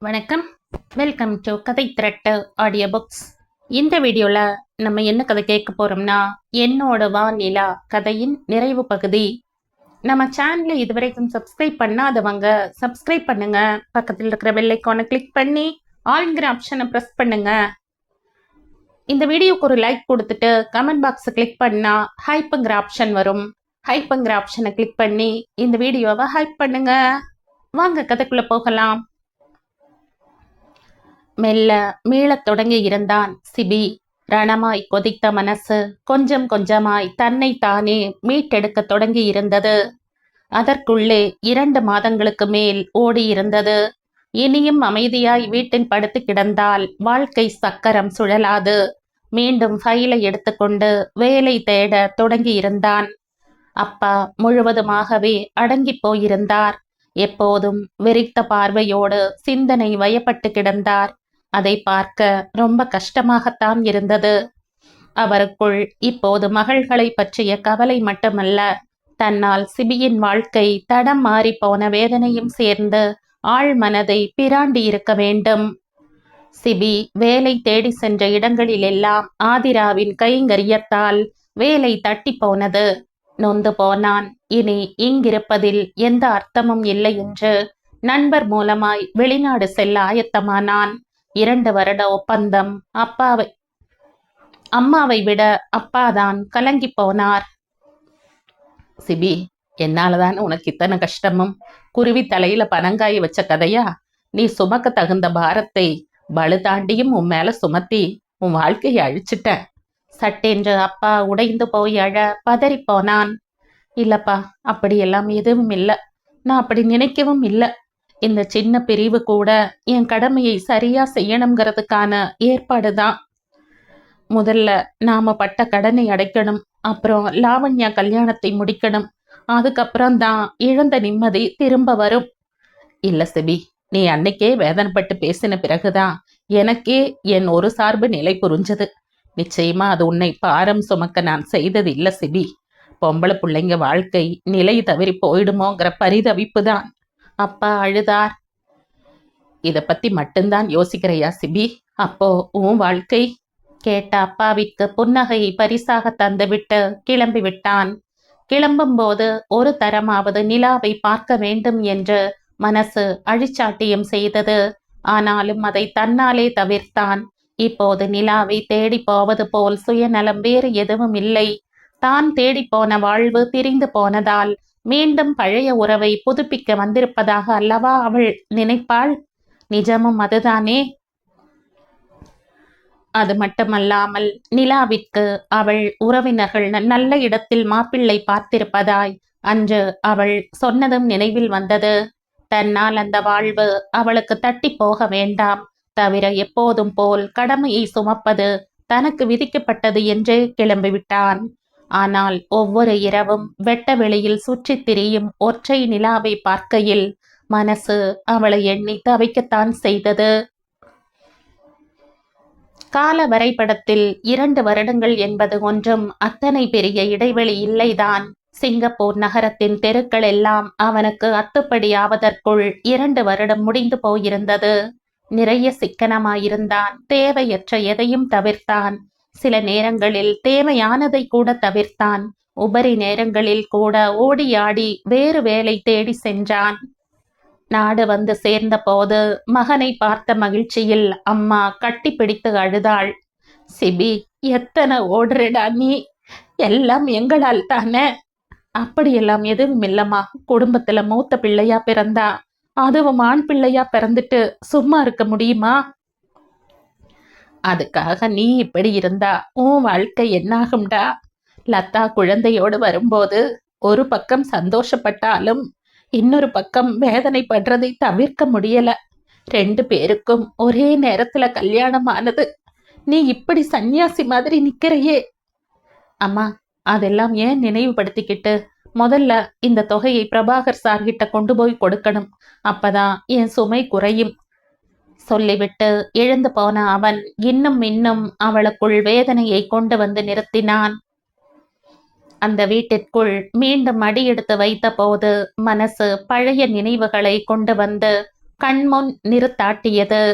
வணக்கம். Welcome to கதை திரட்டு audio books. இந்த வீடியோவில் நம்ம என்ன கதை கேட்க போகிறோம்னா, என்னோட வானிலா கதையின் நிறைவு பகுதி. நம்ம சேனலை இதுவரைக்கும் சப்ஸ்கிரைப் பண்ணாதவங்க சப்ஸ்கிரைப் பண்ணுங்க. பக்கத்தில் இருக்கிற பெல் ஐக்கானை கிளிக் பண்ணி ஆல்ங்கிற ஆப்ஷனை ப்ரெஸ் பண்ணுங்க. இந்த வீடியோக்கு ஒரு லைக் கொடுத்துட்டு கமெண்ட் பாக்ஸை கிளிக் பண்ணால் ஹைப்புங்கிற ஆப்ஷன் வரும். ஹைப்புங்கிற ஆப்ஷனை கிளிக் பண்ணி இந்த வீடியோவை ஹைப் பண்ணுங்க. வாங்க கதைக்குள்ளே போகலாம். மெல்ல மீளத் தொடங்கி இருந்தான் சிபி. ரணமாய் கொதித்த மனசு கொஞ்சம் கொஞ்சமாய் தன்னை தானே மீட்டெடுக்க தொடங்கி இருந்தது. அதற்குள்ளே 2 மாதங்களுக்கு மேல் ஓடியிருந்தது. இனியும் அமைதியாய் வீட்டில் படுத்து கிடந்தால் வாழ்க்கை சக்கரம் சுழலாது. மீண்டும் ஃபைலை எடுத்துக்கொண்டு வேலை தேட தொடங்கி இருந்தான். அப்பா முழுவதுமாகவே அடங்கி போயிருந்தார். எப்போதும் வெறித்த பார்வையோடு சிந்தனை வயப்பட்டு கிடந்தார். அதை பார்க்க ரொம்ப கஷ்டமாகத்தான் இருந்தது. அவருக்குள் இப்போது மகள்களை பற்றிய கவலை மட்டுமல்ல, தன்னால் சிபியின் வாழ்க்கை தடம் மாறி போன வேதனையும் சேர்ந்து ஆழ் மனதை பிராண்டி இருக்க வேண்டும். சிபி வேலை தேடி சென்ற இடங்களிலெல்லாம் ஆதிராவின் கைங்கரியத்தால் வேலை தட்டி போனது. நொந்து போனான். இனி இங்கிருப்பதில் எந்த அர்த்தமும் இல்லை என்று நண்பர் மூலமாய் வெளிநாடு செல்ல ஆயத்தமானான். 2 வருட ஒப்பந்தம். அம்மாவை விட அப்பாதான் கலங்கி போனார். சிபி, என்னாலதான் உனக்கு இத்தனை கஷ்டமும். குருவி தலையில பனங்காய வச்ச கதையா? நீ சுமக்க தகுந்த பாரத்தை பலு தாண்டியும் உன் மேல சுமத்தி உன் வாழ்க்கையை அழிச்சிட்ட. சட்டென்று அப்பா உடைந்து போய் அழ பதறி போனான். இல்லப்பா, அப்படியெல்லாம் எதுவும் இல்லை. நான் அப்படி நினைக்கவும் இல்லை. இந்த சின்ன பிரிவு கூட என் கடமையை சரியா செய்யணுங்கிறதுக்கான ஏற்பாடுதான். முதல்ல நாம பட்ட கடனை அடைக்கணும். அப்புறம் லாவண்யா கல்யாணத்தை முடிக்கணும். அதுக்கப்புறம் தான் இழந்த நிம்மதி திரும்ப வரும். இல்ல சிபி, நீ அன்னைக்கே வேதனைப்பட்டு பேசின பிறகுதான் எனக்கே என் ஒரு சார்பு நிலை புரிஞ்சது. நிச்சயமா அது உன்னை பாரம் சுமக்க நான் செய்தது இல்ல சிபி. பொம்பளை பிள்ளைங்க வாழ்க்கை நிலை தவறி போயிடுமோங்கிற பரிதவிப்பு தான். அப்பா அழுதார். இத பத்தி மட்டும்தான் யோசிக்கிறையா சிபி? அப்போ உன் வாழ்க்கை? கேட்ட அப்பாவிற்கு புன்னகையை பரிசாக தந்துவிட்டு கிளம்பி விட்டான். கிளம்பும் போது ஒரு தரமாவது நிலாவை பார்க்க வேண்டும் என்று மனசு அழிச்சாட்டியம் செய்தது. ஆனாலும் அதை தன்னாலே தவிர்த்தான். இப்போது நிலாவை தேடி போவது போல் சுயநலம் வேறு எதுவும் இல்லை. தான் தேடி போன வாழ்வு பிரிந்து போனதால் மீண்டும் பழைய உறவை புதுப்பிக்க வந்திருப்பதாக அல்லவா அவள் நினைப்பாள். நிஜமும் அதுதானே. அது மட்டுமல்லாமல் நிலாவிற்கு அவள் உறவினர்கள் நல்ல இடத்தில் மாப்பிள்ளை பார்த்திருப்பதாய் அன்று அவள் சொன்னதும் நினைவில் வந்தது. தன்னால் அந்த வாழ்வு அவளுக்கு தட்டி போக வேண்டாம். தவிர எப்போதும் போல் கடமையை சுமப்பது தனக்கு விதிக்கப்பட்டது என்றே கிளம்பிவிட்டான். ஆனால் ஒவ்வொரு இரவும் வெட்ட வெளியில் சுற்றி திரியும் ஒற்றை நிலாவை பார்க்கையில் மனசு அவளை எண்ணி தவிக்கத்தான் செய்தது. கால வரைபடத்தில் 2 வருடங்கள் என்பது ஒன்றும் அத்தனை பெரிய இடைவெளி இல்லைதான். சிங்கப்பூர் நகரத்தின் தெருக்கள் எல்லாம் அவனுக்கு அத்துப்படியாவதற்குள் 2 வருடம் முடிந்து போயிருந்தது. நிறைய சிக்கனமாயிருந்தான். தேவையற்ற எதையும் தவிர்த்தான். சில நேரங்களில் தேவையானதை கூட தவிர்த்தான். உபரி நேரங்களில் கூட ஓடி ஆடி வேறு வேலை தேடி சென்றான். நாடு வந்து சேர்ந்த போது மகனை பார்த்த மகிழ்ச்சியில் அம்மா கட்டி பிடித்து அழுதாள். சிபி, எத்தனை ஓடுறடா நீ! எல்லாம் எங்களால் தானே. அப்படியெல்லாம் எதுவும் இல்லம்மா. குடும்பத்துல மூத்த பிள்ளையா பிறந்தா, அதுவும் ஆண் பிள்ளையா பிறந்துட்டு சும்மா இருக்க முடியுமா? அதுக்காக நீ இப்படி இருந்தா உன் வாழ்க்கை என்னாகும்டா? லதா குழந்தையோடு வரும்போது ஒரு பக்கம் சந்தோஷப்பட்டாலும் இன்னொரு பக்கம் வேதனைப்படுறதை தவிர்க்க முடியல. 2 பேருக்கும் ஒரே நேரத்துல கல்யாணம் ஆனது. நீ இப்படி சன்னியாசி மாதிரி நிக்கிறையே. அம்மா, அதெல்லாம் ஏன் நினைவுபடுத்திக்கிட்டு? முதல்ல இந்த தொகையை பிரபாகர் சார்கிட்ட கொண்டு போய் கொடுக்கணும். அப்பதான் என் சுமை குறையும். சொல்லிவிட்டு எழுந்து போன அவன் இன்னும் அவளுக்குள் வேதனையை கொண்டு வந்து நிறுத்தினான். அந்த வீட்டிற்குள் மீண்டும் அடியெடுத்து வைத்த போது மனசு பழைய நினைவுகளை கொண்டு வந்து கண்முன் நிறுத்தாட்டியது.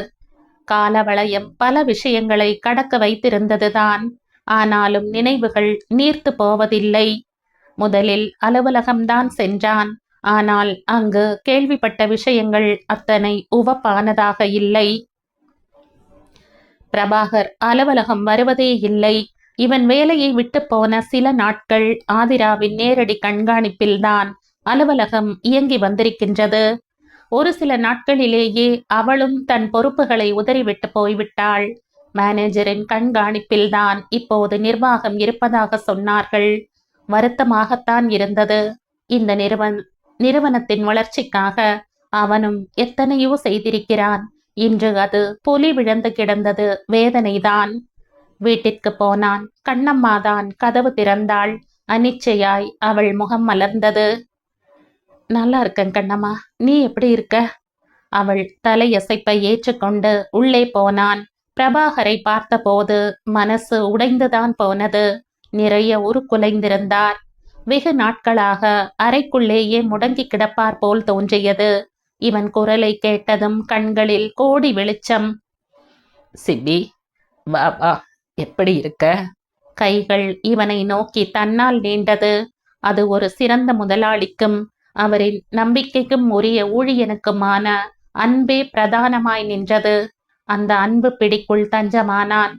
காலவளையம் பல விஷயங்களை கடக்க வைத்திருந்ததுதான். ஆனாலும் நினைவுகள் நீர்த்து போவதில்லை. முதலில் அலுவலகம்தான் சென்றான். ஆனால் அங்கு கேள்விப்பட்ட விஷயங்கள் அத்தனை உவப்பானதாக இல்லை. பிரபாகர் அலுவலகம் வருவதே இல்லை. இவன் வேலையை விட்டு போன சில நாட்கள் ஆதிராவின் நேரடி கண்காணிப்பில்தான் அலுவலகம் இயங்கி வந்திருக்கின்றது. ஒரு சில நாட்களிலேயே அவளும் தன் பொறுப்புகளை உதறிவிட்டு போய்விட்டாள். மேனேஜரின் கண்காணிப்பில்தான் இப்போது நிர்வாகம் இருப்பதாக சொன்னார்கள். வருத்தமாகத்தான் இருந்தது. இந்த நிறுவனத்தின் வளர்ச்சிக்காக அவனும் எத்தனையோ செய்திருக்கிறான். இன்று அது பொலி விழுந்து கிடந்தது. வேதனைதான். வீட்டிற்கு போனான். கண்ணம்மாதான் கதவு திறந்தாள். அனிச்சையாய் அவள் முகம் மலர்ந்தது. நல்லா இருக்கேன் கண்ணம்மா, நீ எப்படி இருக்க? அவள் தலையசைப்பை ஏற்றுக்கொண்டு உள்ளே போனான். பிரபாகரை பார்த்தபோது மனசு உடைந்துதான் போனது. நிறைய உருக்குலைந்திருந்தார். வெகு நாட்களாக அறைக்குள்ளேயே முடங்கி கிடப்பார் போல் தோன்றியது. இவன் குரலை கேட்டதும் கண்களில் கோடி வெளிச்சம். சிபி, வா வா, எப்படி இருக்க? கைகள் இவனை நோக்கி தன்னால் நீண்டது. அது ஒரு சிறந்த முதலாளிக்கும் அவரின் நம்பிக்கைக்கும் உரிய ஊழியனுக்குமான அன்பே பிரதானமாய் நின்றது. அந்த அன்பு பிடிக்குள் தஞ்சமானான்.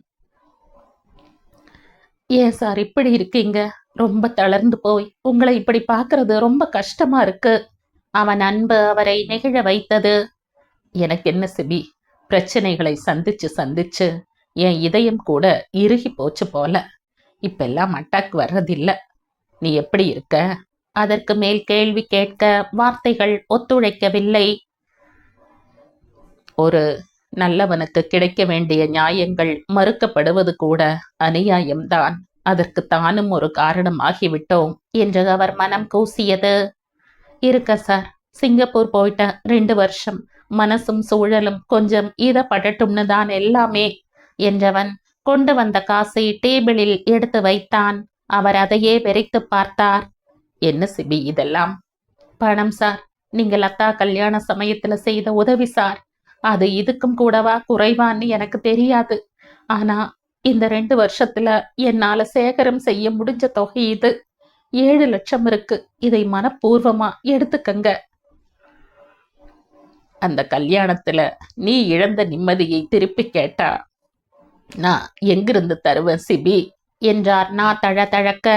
ஏன் சார் இப்படி இருக்கீங்க? ரொம்ப தளர்ந்து போய் உங்களை இப்படி பார்க்கறது ரொம்ப கஷ்டமா இருக்கு. அவன் அன்பு அவரை நெகிழ வைத்தது. எனக்கு என்ன சிபி, பிரச்சனைகளை சந்திச்சு சந்திச்சு என் இதயம் கூட இறுகி போச்சு போல. இப்பெல்லாம் அட்டாக் வர்றதில்ல. நீ எப்படி இருக்க? அதற்கு மேல் கேள்வி கேட்க வார்த்தைகள் ஒத்துழைக்கவில்லை. ஒரு நல்லவனுக்கு கிடைக்க வேண்டிய நியாயங்கள் மறுக்கப்படுவது கூட அநியாயம்தான். அதற்கு தானும் ஒரு காரணமாகிவிட்டோம் என்று அவர் மனம் கூசியது. இருக்க சார், சிங்கப்பூர் போயிட்ட 2 வருஷம். மனசும் சூழலும் கொஞ்சம் ஈதப்படட்டும்னு தான் எல்லாமே என்றவன் கொண்டு வந்த காசை டேபிளில் எடுத்து வைத்தான். அவர் அதையே வெறித்து பார்த்தார். என்ன சிபி இதெல்லாம்? பணம் சார். நீங்கள் அத்தா கல்யாண சமயத்துல செய்த உதவி சார். அது இதுக்கும் கூடவா குறைவான்னு எனக்கு தெரியாது. ஆனா இந்த 2 வருஷத்துல என்னால சேகரம் செய்ய முடிஞ்ச தொகை இது. 7 லட்சம் இருக்கு. இதை மனப்பூர்வமா எடுத்துக்கங்க. அந்த கல்யாணத்துல நீ இழந்த நிம்மதியை திருப்பி கேட்டா நான் எங்கிருந்து தருவேன் சிபி என்றார். நான் தழதழக்க.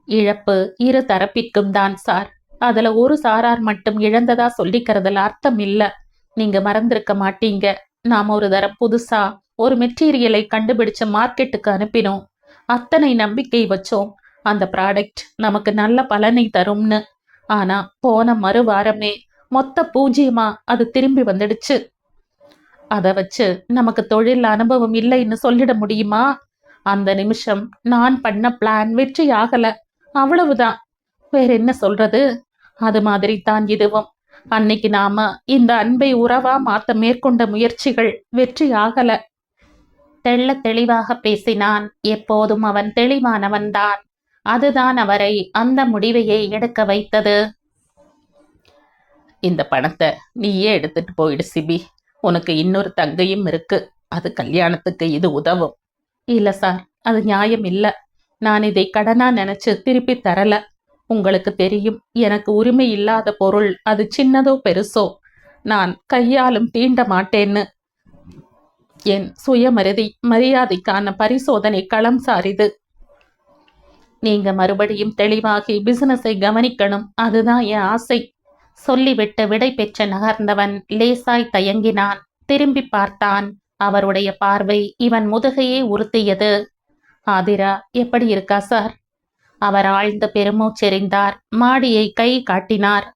இழப்பு இரு தரப்பிற்கும் தான் சார். அதுல ஒரு சாரார் மட்டும் இழந்ததா சொல்லிக்கிறதுல அர்த்தம் இல்ல. நீங்க மறந்திருக்க மாட்டீங்க. நாம் ஒரு தரம் புதுசா ஒரு மெட்டீரியலை கண்டுபிடிச்ச மார்க்கெட்டுக்கு அனுப்பினோம். அத்தனை நம்பிக்கை வச்சோம் அந்த ப்ராடக்ட் நமக்கு நல்ல பலனை தரும்னு. ஆனா போன மறுவாரமே மொத்த பூஜ்ஜியமா அது திரும்பி வந்துடுச்சு. அதை வச்சு நமக்கு தொழில் அனுபவம் இல்லைன்னு சொல்லிட முடியுமா? அந்த நிமிஷம் நான் பண்ண பிளான் வெற்றி ஆகல. அவ்வளவுதான். வேற என்ன சொல்றது? அது மாதிரி தான் இதுவும். அன்னைக்கு நாம இந்த அன்பை உறவா மாத்த மேற்கொண்ட முயற்சிகள் வெற்றி ஆகல. தெள்ள தெளிவாக பேசினான். எப்போதும் அவன் தெளிவானவன்தான். அதுதான் அவரை அந்த முடிவையை எடுக்க வைத்தது. இந்த பணத்தை நீயே எடுத்துட்டு போயிடு சிபி. உனக்கு இன்னொரு தங்கையும் இருக்கு. அது கல்யாணத்துக்கு இது உதவும். இல்ல சார், அது நியாயம் இல்ல. நான் இதை கடனா நினைச்சு திருப்பி தரல. உங்களுக்கு தெரியும், எனக்கு உரிமை இல்லாத பொருள் அது சின்னதோ பெருசோ நான் கையாலும் தீண்ட மாட்டேன்னு. என் மரியாதைக்கான பரிசோதனை களம் சாரிது. நீங்க மறுபடியும் தெளிவாகி பிசினஸை கவனிக்கணும். அதுதான் என் ஆசை. சொல்லிவிட்டு விடை பெற்று நகர்ந்தவன் லேசாய் தயங்கினான். திரும்பி பார்த்தான். அவருடைய பார்வை இவன் முதுகையே உறுத்தியது. ஆதிரா எப்படி இருக்கா சார்? அவர் ஆழ்ந்த பெருமூச்செறிந்தார். மாடியை கை காட்டினார்.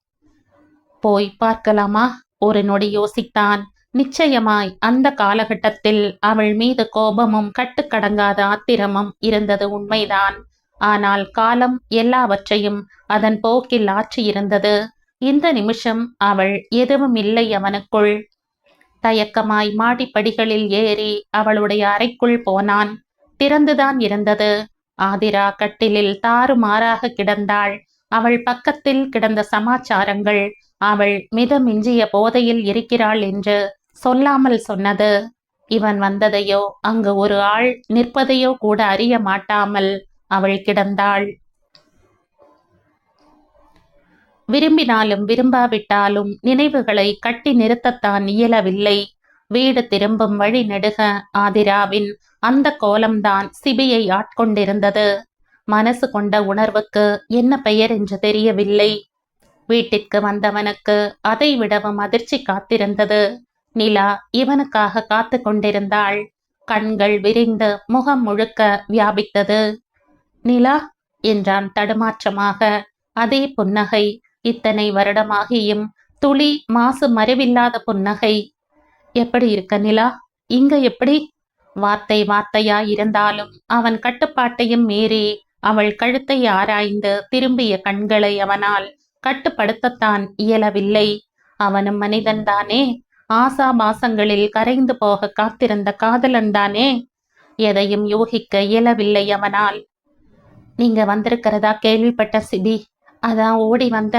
போய் பார்க்கலாமா? ஒரு நொடி யோசித்தான். நிச்சயமாய் அந்த காலகட்டத்தில் அவள் மீது கோபமும் கட்டுக்கடங்காத ஆத்திரமும் இருந்தது உண்மைதான். ஆனால் காலம் எல்லாவற்றையும் அதன் போக்கில் ஆற்றியிருந்தது. இந்த நிமிஷம் அவள் எதுவும் இல்லை அவனுக்குள். தயக்கமாய் மாடிப்படிகளில் ஏறி அவளுடைய அறைக்குள் போனான். திறந்துதான் இருந்தது. ஆதிரா கட்டிலில் தாறுமாறாக கிடந்தாள். அவள் பக்கத்தில் கிடந்த சமாச்சாரங்கள் அவள் மிதமிஞ்சிய போதையில் இருக்கிறாள் என்று சொல்லாமல் சொன்னது. இவன் வந்ததையோ அங்கு ஒரு ஆள் நிற்பதையோ கூட அறிய மாட்டாமல் அவள் கிடந்தாள். விரும்பினாலும் விரும்பாவிட்டாலும் நினைவுகளை கட்டி நிறுத்தத்தான் இயலவில்லை. வீடு திரும்பும் வழி நெடுக ஆதிராவின் அந்த கோலம்தான் சிபியை ஆட்கொண்டிருந்தது. மனசு கொண்ட உணர்வுக்கு என்ன பெயர் என்று தெரியவில்லை. வீட்டிற்கு வந்தவனுக்கு அதை விடவும் அதிர்ச்சி காத்திருந்தது. நிலா இவனுக்காக காத்து கொண்டிருந்தாள். கண்கள் விரிந்து முகம் முழுக்க வியாபித்தது. நிலா என்றான் தடுமாற்றமாக. அதே புன்னகை, இத்தனை வருடமாகியும் துளி மாசு மறைவில்லாத புன்னகை. எப்படி இருக்க நிலா? இங்க எப்படி? வார்த்தை வார்த்தையாய் இருந்தாலும் அவன் கட்டுப்பாட்டையும் மீறி அவள் கழுத்தை ஆராய்ந்து திரும்பிய கண்களை அவனால் கட்டுப்படுத்தத்தான் இயலவில்லை. அவனும் மனிதன்தானே, ஆசாபாசங்களில் கரைந்து போக காத்திருந்த காதலன்தானே. எதையும் யூகிக்க இயலவில்லை அவனால். நீங்க வந்திருக்கிறதா கேள்விப்பட்ட சிபி, அதான் ஓடி வந்த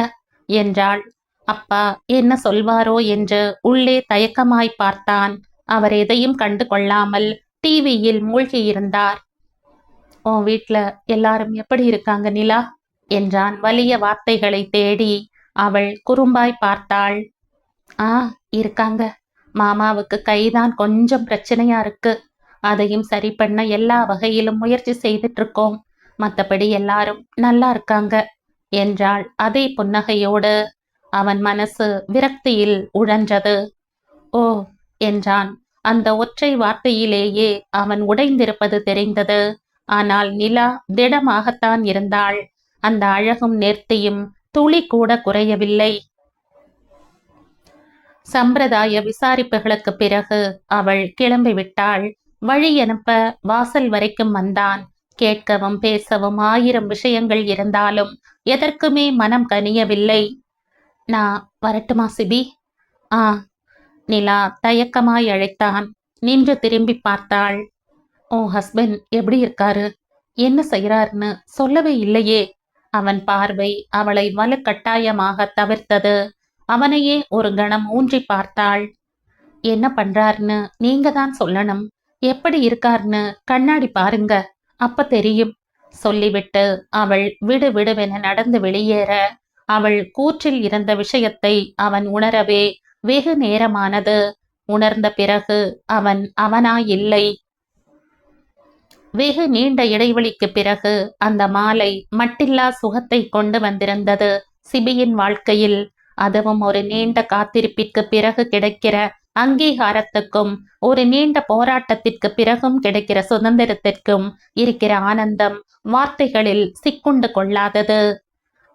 என்றாள். அப்பா என்ன சொல்வாரோ என்று உள்ளே தயக்கமாய் பார்த்தான். அவர் எதையும் கண்டு கொள்ளாமல் டிவியில் மூழ்கியிருந்தார். உன் வீட்ல எல்லாரும் எப்படி இருக்காங்க நிலா என்றான் வலிய வார்த்தைகளை தேடி. அவள் குறும்பாய் பார்த்தாள். இருக்காங்க. மாமாவுக்கு கைதான் கொஞ்சம் பிரச்சனையா இருக்கு. அதையும் சரி பண்ண எல்லா வகையிலும் முயற்சி செய்துட்டு இருக்கோம். மற்றபடி எல்லாரும் நல்லா இருக்காங்க என்றாள் அதே புன்னகையோடு. அவன் மனசு விரக்தியில் உழன்றது. ஓ என்றான். அந்த ஒற்றை வார்த்தையிலேயே அவன் உடைந்திருப்பது தெரிந்தது. ஆனால் நிலா திடமாகத்தான் இருந்தாள். அந்த அழகும் நேர்த்தியும் துளி கூட குறையவில்லை. சம்பிரதாய விசாரிப்புகளுக்கு பிறகு அவள் கிளம்பிவிட்டாள். வழி அனுப்ப வாசல் வரைக்கும் வந்தான். கேட்கவும் பேசவும் 1000 விஷயங்கள் இருந்தாலும் எதற்குமே மனம் கனியவில்லை. நான் வரட்டுமா சிபி? நிலா தயக்கமாய் அழைத்தான். நின்று திரும்பி பார்த்தாள். உன் ஹஸ்பண்ட் எப்படி இருக்காரு? என்ன செய்யறாருன்னு சொல்லவே இல்லையே. அவன் பார்வை அவளை வலுக்கட்டாயமாக தவிர்த்தது. அவனையே ஒரு கணம் ஊன்றி பார்த்தாள். என்ன பண்றாருன்னு நீங்க தான் சொல்லணும். எப்படி இருக்காருன்னு கண்ணாடி பாருங்க, அப்ப தெரியும் சொல்லிவிட்டு அவள் விடு விடுவென நடந்து வெளியேற அவள் கூற்றில் இருந்த விஷயத்தை அவன் உணரவே வெகு நேரமானது. உணர்ந்த பிறகு அவன் அவனாயில்லை. வெகு நீண்ட இடைவெளிக்கு பிறகு அந்த மாலை மட்டில்லா சுகத்தை கொண்டு வந்திருந்தது சிபியின் வாழ்க்கையில். அதுவும் ஒரு நீண்ட காத்திருப்பிற்கு பிறகு கிடைக்கிற அங்கீகாரத்துக்கும் ஒரு நீண்ட போராட்டத்திற்கு பிறகும் கிடைக்கிற சுதந்திரத்திற்கும் இருக்கிற ஆனந்தம் வார்த்தைகளில் சிக்குண்டு கொள்ளாதது.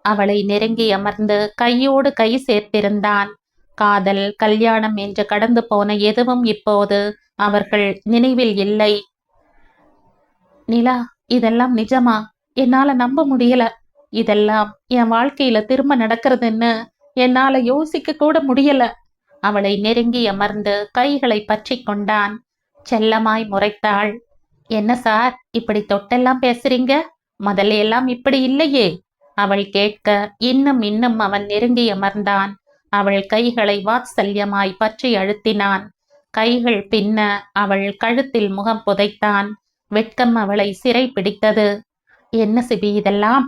அவளை நெருங்கி அமர்ந்து கையோடு கை சேர்த்திருந்தான். காதல், கல்யாணம் என்று கடந்து போன எதுவும் இப்போது அவர்கள் நினைவில் இல்லை. நிலா, இதெல்லாம் நிஜமா? என்னால நம்ப முடியல. இதெல்லாம் என் வாழ்க்கையில திரும்ப நடக்கிறதுன்னு என்னால யோசிக்க கூட முடியல. அவளை நெருங்கி அமர்ந்து கைகளை பற்றி கொண்டான். செல்லமாய் முறைத்தாள். என்ன சார் இப்படி தொட்டெல்லாம் பேசுறீங்க? முதல்ல எல்லாம் இப்படி இல்லையே. அவள் கேட்க இன்னும் இன்னும் அவன் நெருங்கி அமர்ந்தான். அவள் கைகளை வாத்சல்யமாய் பற்றி அழுத்தினான். கைகள் பின்ன அவள் கழுத்தில் முகம் புதைத்தான். வெட்கம் அவளை சிறை பிடித்தது. என்ன சிபி இதெல்லாம்?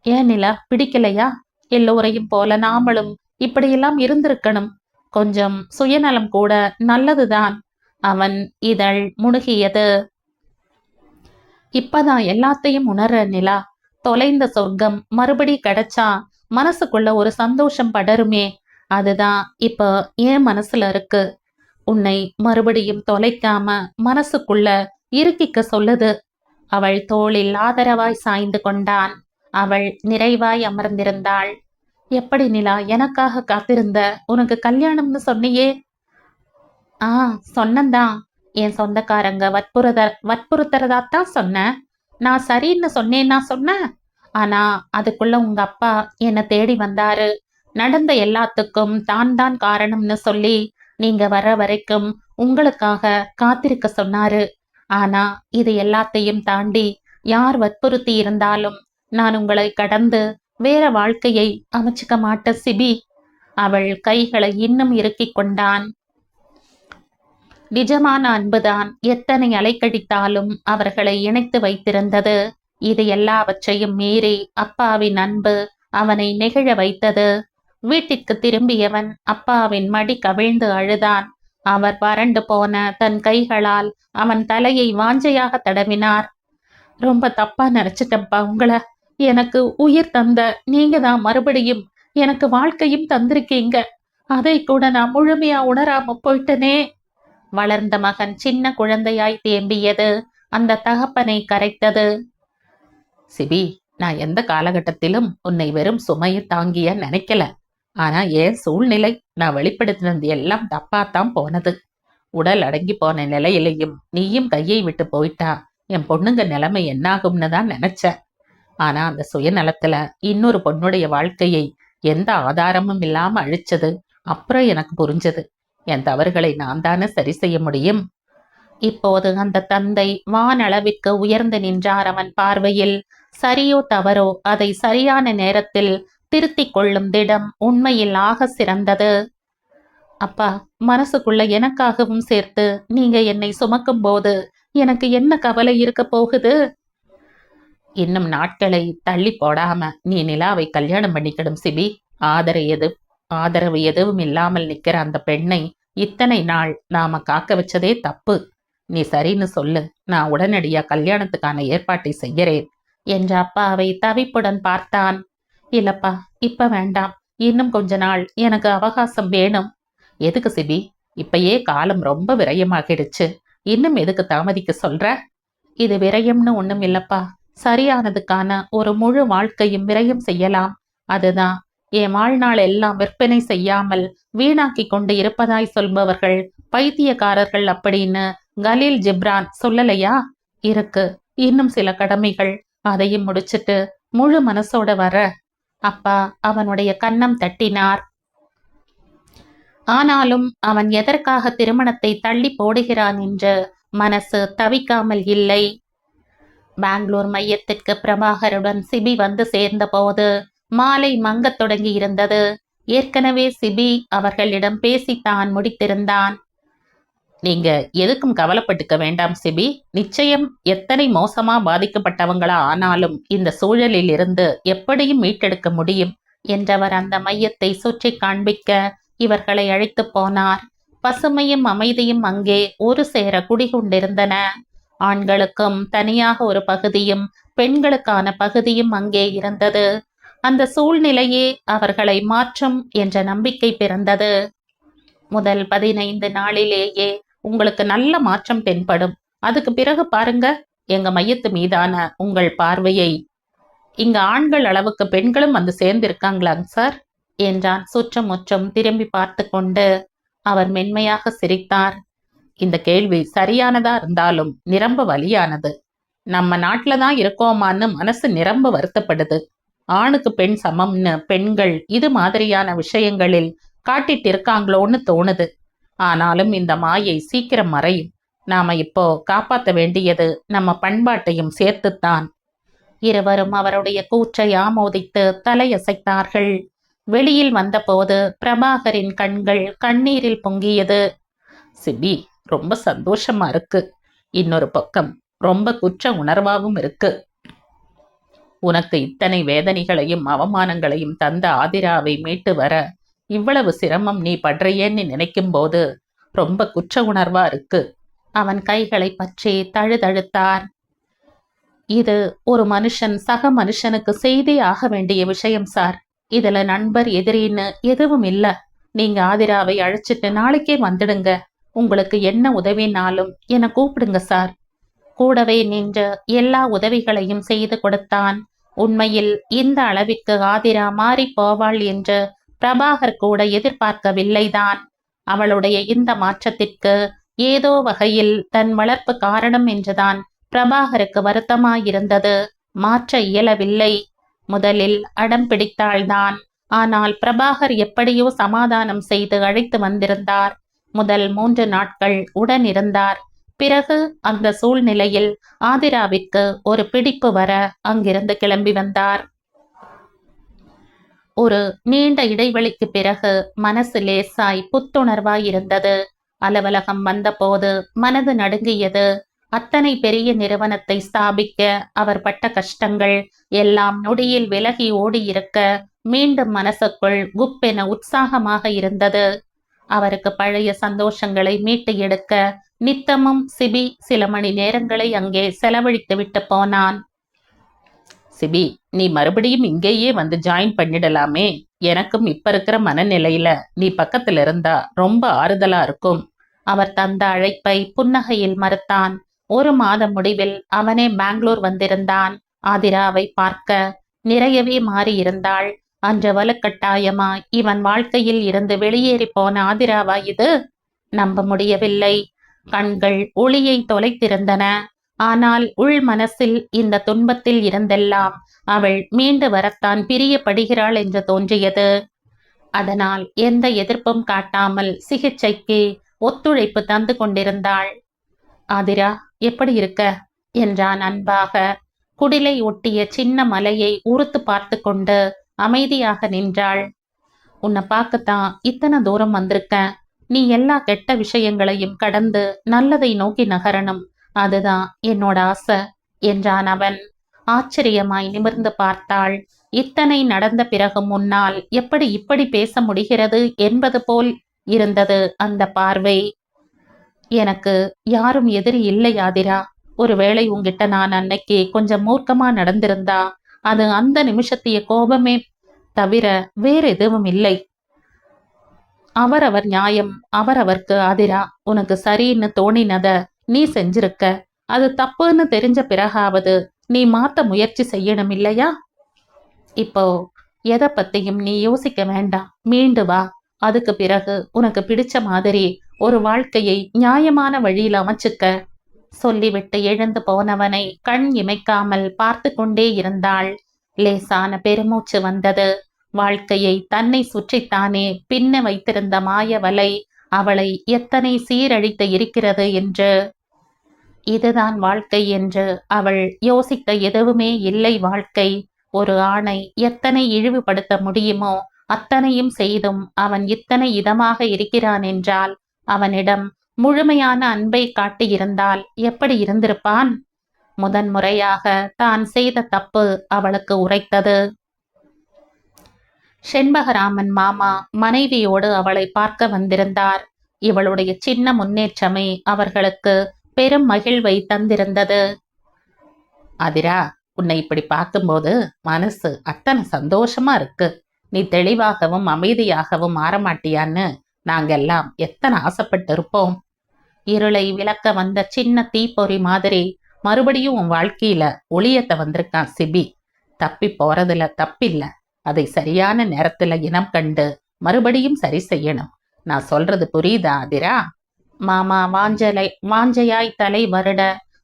ஏன் நிலா, பிடிக்கலையா? எல்லோரையும் போல நாமளும் இப்படியெல்லாம் இருந்திருக்கணும். கொஞ்சம் சுயநலம் கூட நல்லதுதான். அவன் இதழ் முணுகியது. இப்பதான் எல்லாத்தையும் உணர்ற நிலா. தொலைந்த சொர்க்கம் மறுபடி கிடைச்சா மனசுக்குள்ள ஒரு சந்தோஷம் படருமே, அதுதான் இப்ப என் மனசுல இருக்கு. உன்னை மறுபடியும் தொலைக்காம மனசுக்குள்ள இருக்கிக்க சொல்லுது. அவள் தோளில் ஆதரவாய் சாய்ந்து கொண்டான். அவள் நிறைவாய் அமர்ந்திருந்தாள். எப்படி நிலா, எனக்காக காத்திருந்த? உனக்கு கல்யாணம்னு சொன்னியே? சொன்னந்தான். என் சொந்தக்காரங்க வற்புறுத்துறதாத்தான் சொன்னேன். நான் சரின்னு சொன்னேன்னா சொன்னேன். ஆனா அதுக்குள்ள உங்க அப்பா என்னை தேடி வந்தாரு. நடந்த எல்லாத்துக்கும் தான் காரணம்னு சொல்லி நீங்க வர வரைக்கும் உங்களுக்காக காத்திருக்க சொன்னாரு. ஆனா இது எல்லாத்தையும் தாண்டி யார் வற்புறுத்தி இருந்தாலும் நான் உங்களை கடந்து வேற வாழ்க்கையை அமைச்சுக்க மாட்ட சிபி. அவள் கைகளை இன்னும் இறுக்கிக் கொண்டான். நிஜமான அன்புதான் எத்தனை அலைக்கழித்தாலும் அவர்களை இணைத்து வைத்திருந்தது. இது எல்லாவற்றையும் மீறி அப்பாவின் அன்பு அவனை நெகிழ வைத்தது. வீட்டிற்கு திரும்பியவன் அப்பாவின் மடி கவிழ்ந்து அழுதான். அவர் வறண்டு போன தன் கைகளால் அவன் தலையை வாஞ்சையாக தடவினார். ரொம்ப தப்பா நினைச்சிட்டப்பா உங்களை. எனக்கு உயிர் தந்த நீங்க தான் மறுபடியும் எனக்கு வாழ்க்கையும் தந்திருக்கீங்க. அதை கூட நான் முழுமையா உணராம போயிட்டனே. வளர்ந்த மகன் சின்ன குழந்தையாய் தேம்பியது அந்த தகப்பனை கரைத்தது. சிபி, நான் எந்த காலகட்டத்திலும் உன்னை வெறும் சுமையை தாங்கிய நினைக்கல. ஆனா ஏன் சூழ்நிலை நான் வெளிப்படுத்தினது எல்லாம் தப்பாத்தான் போனது. உடல் அடங்கி போன நிலையிலையும் நீயும் கையை விட்டு போயிட்டா என் பொண்ணுங்க நிலைமை என்னாகும்னு தான் நினைச்சேன். ஆனா அந்த சுயநலத்துல இன்னொரு பொண்ணுடைய வாழ்க்கையை எந்த ஆதாரமும் இல்லாம அழிச்சது அப்புறம் எனக்கு புரிஞ்சது. என் தவறுகளை நான் தானே சரி செய்ய முடியும். இப்போது அந்த தந்தை வானளவிற்கு உயர்ந்து நின்றார். அவன் பார்வையில் சரியோ தவறோ அதை சரியான நேரத்தில் திருத்திக் கொள்ளும் திடம் உண்மையில் ஆக சிறந்தது. அப்பா, மனசுக்குள்ள எனக்காகவும் சேர்த்து நீங்க என்னை சுமக்கும் போது எனக்கு என்ன கவலை இருக்க போகுது? இன்னும் நாட்களை தள்ளி போடாம நீ நிலாவை கல்யாணம் பண்ணிக்கிடும் சிபி. ஆதரவு எதுவும் இல்லாமல் நிக்கிற அந்த பெண்ணை இத்தனை நாள் நாம காக்க வச்சதே தப்பு. நீ சரின்னு சொல்லு, நான் உடனடியா கல்யாணத்துக்கான ஏற்பாட்டை செய்கிறேன் என்ற அப்பாவை தவிப்புடன் பார்த்தான். இல்லப்பா, இப்ப வேண்டாம். இன்னும் கொஞ்ச நாள் எனக்கு அவகாசம் வேணும். எதுக்கு சிபி? இப்பயே காலம் ரொம்ப விரயமாகிடுச்சு. இன்னும் எதுக்கு தாமதிக்க சொல்ற? இது விரயம்னு ஒண்ணும் இல்லப்பா. சரியானதுக்கான ஒரு முழு வாழ்க்கையும் விரயம் செய்யலாம். அதுதான் என் வாழ்நாள் எல்லாம் விற்பனை செய்யாமல் வீணாக்கி கொண்டு இருப்பதாய் சொல்பவர்கள் பைத்தியக்காரர்கள் அப்படின்னு கலீல் ஜிப்ரான் சொல்லலையா? இருக்கு இன்னும் சில கடமைகள். அதையும் முடிச்சிட்டு முழு மனசோட வர. அப்பா அவனுடைய கன்னம் தட்டினார். ஆனாலும் அவன் எதற்காக திருமணத்தை தள்ளி போடுகிறான் என்று மனசு தவிக்காமல் இல்லை. பெங்களூர் மையத்திற்கு பிரபாகருடன் சிபி வந்து சேர்ந்த போது மாலை மங்கத் தொடங்கி இருந்தது. ஏற்கனவே சிபி அவர்களிடம் பேசித்தான் முடித்திருந்தான். நீங்க எதுக்கும் கவலைப்பட்டுக்க வேண்டாம் சிபி. நிச்சயம் எத்தனை மோசமா பாதிக்கப்பட்டவங்களா ஆனாலும் இந்த சூழலில் இருந்து எப்படியும் மீட்டெடுக்க முடியும் என்றவர் அந்த மையத்தை சுற்றி காண்பிக்க இவர்களை அழைத்து போனார். பசுமையும் அமைதியும் அங்கே ஒரு சேர குடிகொண்டிருந்தன. ஆண்களுக்கும் தனியாக ஒரு பகுதியும் பெண்களுக்கான பகுதியும் அங்கே இருந்தது. அந்த சூழ்நிலையே அவர்களை மாற்றும் என்ற நம்பிக்கை பிறந்தது. முதல் 15 நாளிலேயே உங்களுக்கு நல்ல மாற்றம் தென்படும். அதுக்கு பிறகு பாருங்க எங்க மையத்து மீதான உங்கள் பார்வையை. இங்க ஆண்கள் அளவுக்கு பெண்களும் வந்து சேர்ந்திருக்காங்களாங்க சார் என்றான் சுற்றும் முற்றும் திரும்பி பார்த்து கொண்டு. அவர் மென்மையாக சிரித்தார். இந்த கேள்வி சரியானதா இருந்தாலும் நிரம்ப வலியானது. நம்ம நாட்டில தான் இருக்கோமான்னு மனசு நிரம்ப வருத்தப்படுது. ஆணுக்கு பெண் சமம்னு பெண்கள் இது மாதிரியான விஷயங்களில் காட்டிட்டு இருக்காங்களோன்னு தோணுது. ஆனாலும் இந்த மாயை சீக்கிரம் மறையும். நாம இப்போ காப்பாற்ற வேண்டியது நம்ம பண்பாட்டையும் சேர்த்துத்தான். இருவரும் அவருடைய கூற்றை ஆமோதித்து தலையசைத்தார்கள். வெளியில் வந்தபோது பிரபாகரின் கண்கள் கண்ணீரில் பொங்கியது. சிபி, ரொம்ப சந்தோஷமா இருக்கு. இன்னொரு பக்கம் ரொம்ப குற்ற உணர்வாகவும் இருக்கு. உனக்கு இத்தனை வேதனைகளையும் அவமானங்களையும் தந்த ஆதிராவை மீட்டு வர இவ்வளவு சிரமம் நீ படுறையேன்னு நினைக்கும் போது ரொம்ப குற்ற உணர்வா இருக்கு. அவன் கைகளை பற்றி தழுதழுத்தார். இது ஒரு மனுஷன் சக மனுஷனுக்கு செய்தே ஆக வேண்டிய விஷயம் சார். இதுல நண்பர் எதிரின்னு எதுவும் இல்ல. நீங்க ஆதிராவை அழைச்சிட்டு நாளைக்கே வந்துடுங்க. உங்களுக்கு என்ன உதவினாலும் என்னை கூப்பிடுங்க சார். கூடவே நின்று எல்லா உதவிகளையும் செய்து கொடுத்தான். உண்மையில் இந்த அளவிற்கு ஆதிரா மாறி போவாள் என்று பிரபாகர் கூட எதிர்பார்க்கவில்லைதான். அவளுடைய இந்த மாற்றத்திற்கு ஏதோ வகையில் தன் வளர்ப்பு காரணம் என்றுதான் பிரபாகருக்கு வருத்தமாயிருந்தது. மாற்ற இயலவில்லை. முதலில் அடம் பிடித்தாள்தான். ஆனால் பிரபாகர் எப்படியோ சமாதானம் செய்து அழைத்து வந்திருந்தார். முதல் 3 நாட்கள் உடன் இருந்தார். பிறகு அந்த சூழ்நிலையில் ஆதிராவிற்கு ஒரு பிடிப்பு வர அங்கிருந்து கிளம்பி வந்தார். ஒரு நீண்ட இடைவெளிக்கு பிறகு மனசு லேசாய் புத்துணர்வாய் இருந்தது. அலுவலகம் வந்தபோது மனது நடுங்கியது. அத்தனை பெரிய நிறுவனத்தை ஸ்தாபிக்க அவர் பட்ட கஷ்டங்கள் எல்லாம் நொடியில் விலகி ஓடியிருக்க மீண்டும் மனசுக்குள் குப்பென உற்சாகமாக இருந்தது. அவருக்கு பழைய சந்தோஷங்களை மீட்டு எடுக்க நித்தமும் சிபி சில மணி நேரங்களை அங்கே செலவழித்து விட்டு போனான். சிபி, நீ மறுபடியும் இங்கேயே வந்து ஜாயின் பண்ணிடலாமே. எனக்கும் இப்ப இருக்கிற மனநிலையில நீ பக்கத்துல இருந்தா ரொம்ப ஆறுதலா இருக்கும். அவர் தந்த அழைப்பை புன்னகையில் மறுத்தான். ஒரு மாத முடிவில் அவனே பெங்களூர் வந்திருந்தான். ஆதிராவை பார்க்க. நிறையவே மாறியிருந்தாள். அன்று வலுக்கட்டாயமாய் இவன் வாழ்க்கையில் இருந்து வெளியேறி போன ஆதிராவா இது? நம்ப முடியவில்லை. கண்கள் ஒளியை தொலைத்திருந்தன. ஆனால் உள் மனசில் இந்த துன்பத்தில் இருந்தெல்லாம் அவள் மீண்டு வரத்தான் பிரியப்படுகிறாள் என்று தோன்றியது. அதனால் எந்த எதிர்ப்பும் காட்டாமல் சிகிச்சைக்கு ஒத்துழைப்பு தந்து கொண்டிருந்தாள். ஆதிரா, எப்படி இருக்க என்றான் அன்பாக. குடிலை ஒட்டிய சின்ன மலையை உறுத்து பார்த்து கொண்டு அமைதியாக நின்றாள். உன்னை பார்க்கத்தான் இத்தனை தூரம் வந்திருக்கேன். நீ எல்லா கெட்ட விஷயங்களையும் கடந்து நல்லதை நோக்கி நகரணும். அதுதான் என்னோட ஆசை என்றான் அவன். ஆச்சரியமாய் நிமிர்ந்து பார்த்தாள். இத்தனை நடந்த பிறகு முன்னால் எப்படி இப்படி பேச முடிகிறது என்பது போல் இருந்தது அந்த பார்வை. எனக்கு யாரும் எதிரி இல்லை ஆதிரா. ஒருவேளை உங்கிட்ட நான் அன்னைக்கு கொஞ்சம் மூர்க்கமா நடந்திருந்தா அது அந்த நிமிஷத்திய கோபமே தவிர வேற எதுவும் இல்லை. அவரவர் நியாயம் அவரவர்க்கு. ஆதிரா, உனக்கு சரின்னு தோணினத நீ செஞ்சிருக்க. அது தப்புன்னு தெரிஞ்ச பிறகாவது நீ மாத்த முயற்சி செய்யணும் இல்லையா? இப்போ எதை பத்தியும் நீ யோசிக்க வேண்டாம். மீண்டு வா. அதுக்கு பிறகு உனக்கு பிடிச்ச மாதிரி ஒரு வாழ்க்கையை நியாயமான வழியில் அமைச்சுக்க சொல்லிவிட்டு எழுந்து போனவனை கண் இமைக்காமல் பார்த்து கொண்டே இருந்தாள். லேசான பெருமூச்சு வந்தது. வாழ்க்கையை தன்னை சுற்றித்தானே பின்ன வைத்திருந்த மாய வலை அவளை எத்தனை சீரழித்து இருக்கிறது என்று. இதுதான் வாழ்க்கை என்று அவள் யோசிக்க எதுவுமே இல்லை. வாழ்க்கை ஒரு ஆணை எத்தனை இழிவுபடுத்த முடியுமோ அத்தனையும் செய்தும் அவன் இத்தனை இதமாக இருக்கிறான் என்றால் அவனிடம் முழுமையான அன்பை காட்டியிருந்தால் எப்படி இருந்திருப்பான்? முதன்முறையாக தான் செய்த தப்பு அவளுக்கு உரைத்தது. செண்பகராமன் மாமா மனைவியோடு அவளை பார்க்க வந்திருந்தார். இவளுடைய சின்ன முன்னேற்றமே அவர்களுக்கு பெரும் மகிழ்வை தந்திருந்தது. ஆதிரா, உன்னை இப்படி பார்க்கும்போது மனசு அத்தனை சந்தோஷமா இருக்கு. நீ தெளிவாகவும் அமைதியாகவும் மாறமாட்டியான்னு நாங்கெல்லாம் எத்தனை ஆசைப்பட்டு இருப்போம். இருளை விளக்க வந்த சின்ன தீப்பொறி மாதிரி மறுபடியும் உன் வாழ்க்கையில ஒளியத்தை வந்திருக்கான் சிபி. தப்பி போறதுல தப்பில்ல. அதை சரியான நேரத்துல இனம் கண்டு மறுபடியும் சரி செய்யணும். நான் சொல்றது புரியுதா ஆதிரா? மாமா வாஞ்சையாய் தலை வருட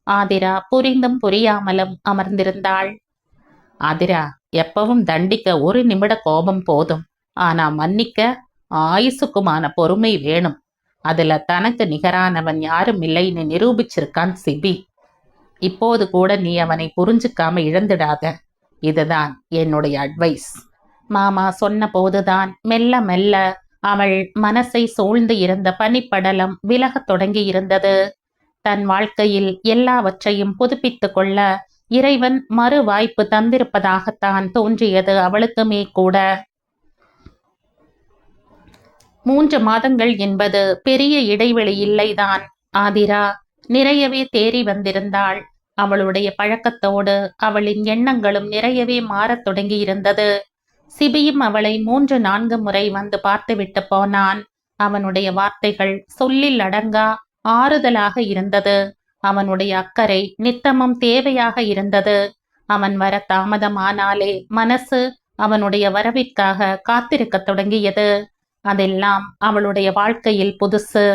ஆதிரா புரிந்தும் புரியாமலும் அமர்ந்திருந்தாள். ஆதிரா, எப்பவும் தண்டிக்க ஒரு நிமிட கோபம் போதும். ஆனா மன்னிக்க ஆயுசுக்குமான பொறுமை வேணும். அதுல தனக்கு நிகரானவன் யாரும் இல்லைன்னு நிரூபிச்சிருக்கான் சிபி. இப்போது கூட நீ அவனை புரிஞ்சுக்காம இழந்துடாத. இதுதான் என்னுடைய அட்வைஸ். மாமா சொன்ன போதுதான் மெல்ல மெல்ல அவள் மனசை சூழ்ந்து இருந்த பனிப்படலம் விலகத் தொடங்கி இருந்தது. தன் வாழ்க்கையில் எல்லாவற்றையும் புதுப்பித்து கொள்ள இறைவன் மறு வாய்ப்பு தந்திருப்பதாகத்தான் தோன்றியது அவளுக்குமே கூட. 3 மாதங்கள் என்பது பெரிய இடைவெளி இல்லைதான். ஆதிரா நிறையவே தேறி வந்திருந்தாள். அவளுடைய பழக்கத்தோடு அவளின் எண்ணங்களும் நிறையவே மாறத் தொடங்கி இருந்தது. சிபியும் அவளை 3-4 முறை வந்து பார்த்துவிட்டு போனான். அவனுடைய வார்த்தைகள் சொல்லில் அடங்கா ஆறுதலாக இருந்தது. அவனுடைய அக்கறை நித்தமும் தேவையாக இருந்தது. அவன் வர தாமதமானாலே மனசு அவனுடைய வரவிற்காக காத்திருக்க தொடங்கியது. அதெல்லாம் அவளுடைய வாழ்க்கையில் புதுசு.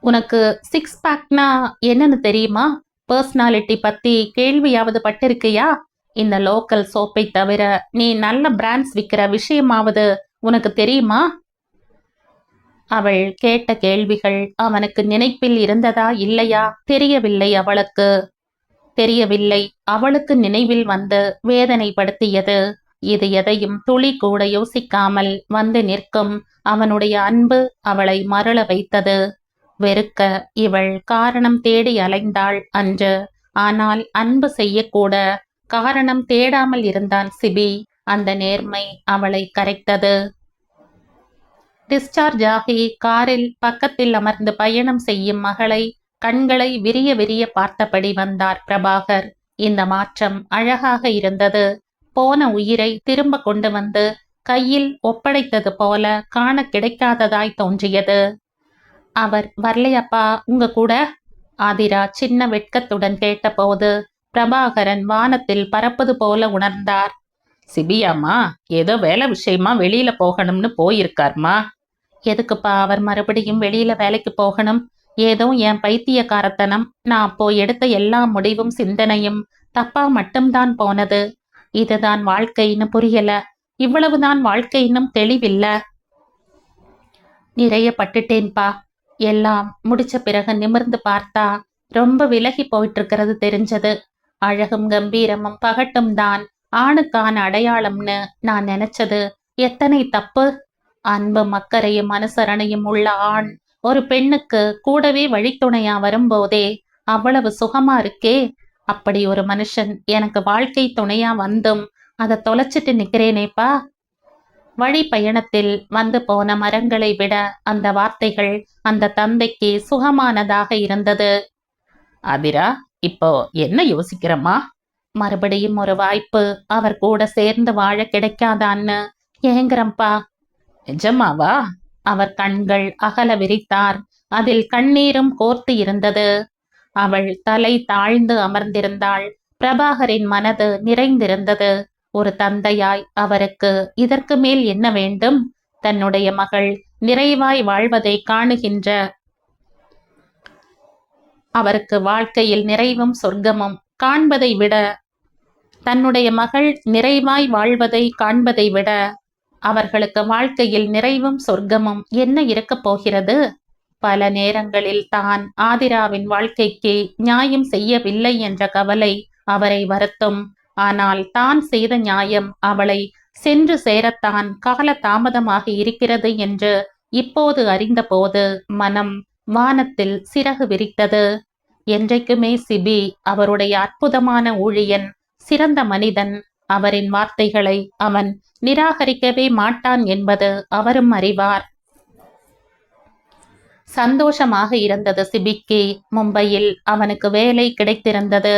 உனக்கு 6 பேக்னா என்னன்னு தெரியுமா? பர்சனாலிட்டி பத்தி கேள்வியாவது பட்டிருக்கியா? இந்த லோக்கல் சோப்பை தவிர நீ நல்ல பிராண்ட்ஸ் விற்கிற விஷயமாவது உனக்கு தெரியுமா? அவள் கேட்ட கேள்விகள் அவனுக்கு நினைப்பில் இருந்ததா இல்லையா தெரியவில்லை. அவளுக்கு நினைவில் வந்து வேதனைப்படுத்தியது. இது எதையும் துளி கூட யோசிக்காமல் வந்து நிற்கும் அவனுடைய அன்பு அவளை மருள வைத்தது. வெறுக்க இவள் காரணம் தேடி அலைந்தாள் அன்று. ஆனால் அன்பு செய்யக்கூட காரணம் தேடாமல் இருந்தான் சிபி. அந்த நேர்மை அவளை கரைத்தது. டிஸ்சார்ஜ் ஆகி காரில் பக்கத்தில் அமர்ந்து பயணம் செய்யும் மகளை கண்களை விரிய விரிய பார்த்தபடி வந்தார் பிரபாகர். இந்த மாற்றம் அழகாக இருந்தது. போன உயிரை திரும்ப கொண்டு வந்து கையில் ஒப்படைத்தது போல காண கிடைக்காததாய் தோன்றியது. அவர் வரலையப்பா உங்க கூட? ஆதிரா சின்ன வெட்கத்துடன் கேட்டபோது பிரபாகரன் வானத்தில் பறப்பது போல உணர்ந்தார். சிபியாமா ஏதோ வேலை விஷயமா வெளியில போகணும்னு போயிருக்கார்மா. எதுக்குப்பா அவர் மறுபடியும் வெளியில வேலைக்கு போகணும்? ஏதோ என் பைத்தியக்காரத்தனம். நான் அப்போ எடுத்த எல்லா முடிவும் சிந்தனையும் தப்பா மட்டும்தான் போனது. இதுதான் வாழ்க்கைன்னு புரியல. இவ்வளவுதான் வாழ்க்கைன்னும் தெளிவில்ல. நிறைய பட்டுட்டேன்பா. எல்லாம் முடிச்ச பிறகு நிமிர்ந்து பார்த்தா ரொம்ப விலகி போயிட்டு இருக்கிறது தெரிஞ்சது. அழகும் கம்பீரமும் பகட்டும் தான் ஆணுக்கான அடையாளம்னு நான் நினைச்சது எத்தனை தப்பு. அன்பும் அக்கறையும் அனுசரணையும் உள்ள ஆண் ஒரு பெண்ணுக்கு கூடவே வழித்துணையா வரும்போதே அவ்வளவு சுகமா இருக்கே. அப்படி ஒரு மனுஷன் எனக்கு வாழ்க்கை துணையா வந்தும் அதை தொலைச்சிட்டு நிக்கிறேனேப்பா. வழி பயணத்தில் வந்து போன மரங்களை விட அந்த வார்த்தைகள் அந்த தந்தைக்கு சுகமானதாக இருந்தது. ஆதிரா இப்போ என்ன யோசிக்கிறமா? மறுபடியும் ஒரு வாய்ப்பு அவர் கூட சேர்ந்து வாழ கிடைக்காதான்னு ஏங்குறம்பா. நிஜமாவா? அவர் கண்கள் அகல விரித்தார். அதில் கண்ணீரும் கோர்த்து இருந்தது. அவள் தலை தாழ்ந்து அமர்ந்திருந்தாள். பிரபாகரின் மனது நிறைந்திருந்தது. ஒரு தந்தையாய் அவருக்கு இதற்கு மேல் என்ன வேண்டும்? தன்னுடைய மகள் நிறைவாய் வாழ்வதை காணுகின்ற அவருக்கு வாழ்க்கையில் நிறைவும் சொர்க்கமும் காண்பதை விட தன்னுடைய மகள் நிறைவாய் வாழ்வதை காண்பதை விட அவர்களுக்கு வாழ்க்கையில் நிறைவும் சொர்க்கமும் என்ன இருக்கப் போகிறது? பல நேரங்களில் தான் ஆதிராவின் வாழ்க்கைக்கு நியாயம் செய்யவில்லை என்ற கவலை அவரை வருத்தும். ஆனால் தான் செய்த நியாயம் அவளை சென்று சேரத்தான் கால தாமதமாக இருக்கிறது என்று இப்போது அறிந்தபோது மனம் வானத்தில் சிறகு விரித்தது. என்றைக்குமே சிபி அவருடைய அற்புதமான ஊழியன், சிறந்த மனிதன். அவரின் வார்த்தைகளை அவன் நிராகரிக்கவே மாட்டான் என்பது அவரும் அறிவார். சந்தோஷமாக இருந்தது சிபிக்கு. மும்பையில் அவனுக்கு வேலை கிடைத்திருந்தது.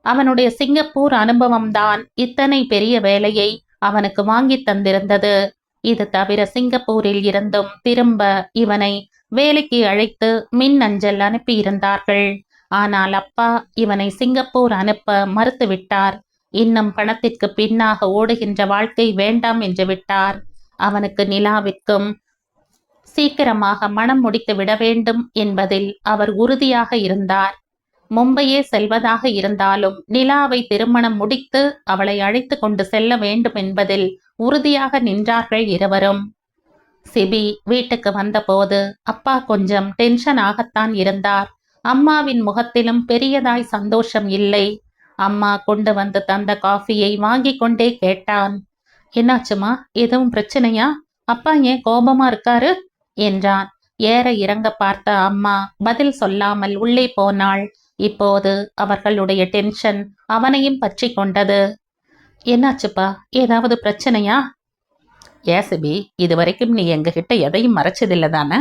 அவனுடைய சிங்கப்பூர் அனுபவம்தான் இத்தனை பெரிய வேலையை அவனுக்கு வாங்கி தந்திருந்தது. இது தவிர சிங்கப்பூரில் இருந்தும் திரும்ப இவனை வேலைக்கு அழைத்து மின் அஞ்சல் அனுப்பியிருந்தார்கள். ஆனால் அப்பா இவனை சிங்கப்பூர் அனுப்ப மறுத்துவிட்டார். இன்னும் பணத்திற்கு பின்னாக ஓடுகின்ற வாழ்க்கை வேண்டாம் என்று விட்டார். அவனுக்கு நிலாவிற்கும் சீக்கிரமாக மனம் முடித்து விட வேண்டும் என்பதில் அவர் உறுதியாக இருந்தார். மும்பையே செல்வதாக இருந்தாலும் நிலாவை திருமணம் முடித்து அவளை அழைத்து கொண்டு செல்ல வேண்டும் என்பதில் உறுதியாக நின்றார்கள் இருவரும். சிபி வீட்டுக்கு வந்தபோது அப்பா கொஞ்சம் டென்ஷனாகத்தான் இருந்தார். அம்மாவின் முகத்திலும் பெரியதாய் சந்தோஷம் இல்லை. அம்மா கொண்டு வந்து தந்த காஃபியை வாங்கி கொண்டே கேட்டான். என்னாச்சுமா? எதுவும் பிரச்சனையா? அப்பா ஏன் கோபமா இருக்காரு என்றான். ஏற இறங்க பார்த்த அம்மா பதில் சொல்லாமல் உள்ளே போனாள். இப்போது அவர்களுடைய டென்ஷன் அவனையும் பற்றி கொண்டது. என்னாச்சுப்பா? ஏதாவது பிரச்சனையா? ஏசிபி, இதுவரைக்கும் நீ எங்ககிட்ட எதையும் மறைச்சதில்லை தானே?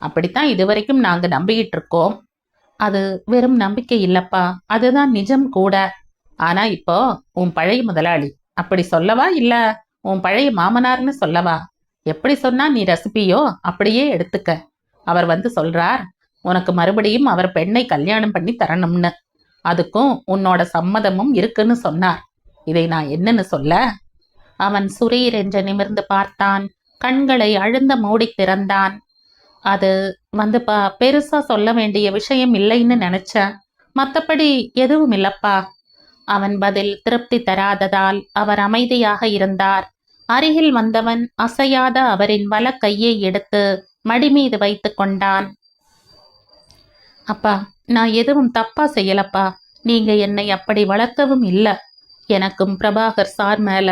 அப்படித்தான் இதுவரைக்கும் நாங்க நம்பிக்கிட்டு இருக்கோம். அது வெறும் நம்பிக்கை இல்லப்பா, அதுதான் நிஜம் கூட. ஆனா இப்போ உன் பழைய முதலாளி அப்படி சொல்லவா, இல்ல உன் பழைய மாமனார்னு சொல்லவா? எப்படி சொன்னா நீ ரசிப்பியோ அப்படியே எடுத்துக்க. அவர் வந்து சொல்றார், உனக்கு மறுபடியும் அவர் பெண்ணை கல்யாணம் பண்ணி தரணும்னு. அதுக்கும் உன்னோட சம்மதமும் இருக்குன்னு சொன்னார். இதை நான் என்னன்னு சொல்ல? அவன் சுரீர் என்று நிமிர்ந்து பார்த்தான். கண்களை அழுந்த மூடி திறந்தான். அது வந்துப்பா, பெருசா சொல்ல வேண்டிய விஷயம் இல்லைன்னு நினைச்சேன். மத்தபடி எதுவும் இல்லப்பா. அவன் பதில் திருப்தி தராததால் அவர் அமைதியாக இருந்தார். அருகில் வந்தவன் அசையாத அவரின் வல கையை எடுத்து மடி மீது வைத்து கொண்டான். அப்பா, நான் எதுவும் தப்பா செய்யலப்பா. நீங்க என்னை அப்படி வளர்க்கவும் இல்லை. எனக்கும் பிரபாகர் சார் மேல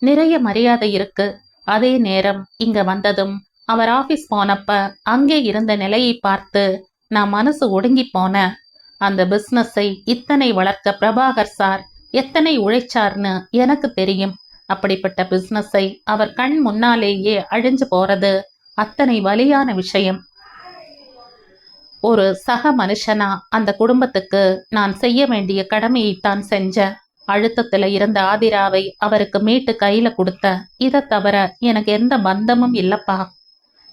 நிறைய மரியாதை இருக்கு. அதே நேரம் இங்க வந்ததும் அவர் ஆபீஸ் போனப்ப அங்கே இருந்த நிலையை பார்த்து நான் மனசு ஒடுங்கி போனேன். அந்த பிசினஸை இத்தனை வளர்க்க பிரபாகர் சார் எத்தனை உழைச்சார்னு எனக்கு தெரியும். அப்படிப்பட்ட பிசினஸை அவர் கண் முன்னாலேயே அழிஞ்சு போறது அத்தனை வலியான விஷயம். ஒரு சக மனுஷனா அந்த குடும்பத்துக்கு நான் செய்ய வேண்டிய கடமையைத்தான் செஞ்சேன். அழுத்தத்துல இருந்த ஆதிராவை அவருக்கு மீட்டு கையில கொடுத்த. இதை தவிர எனக்கு எந்த பந்தமும் இல்லப்பா.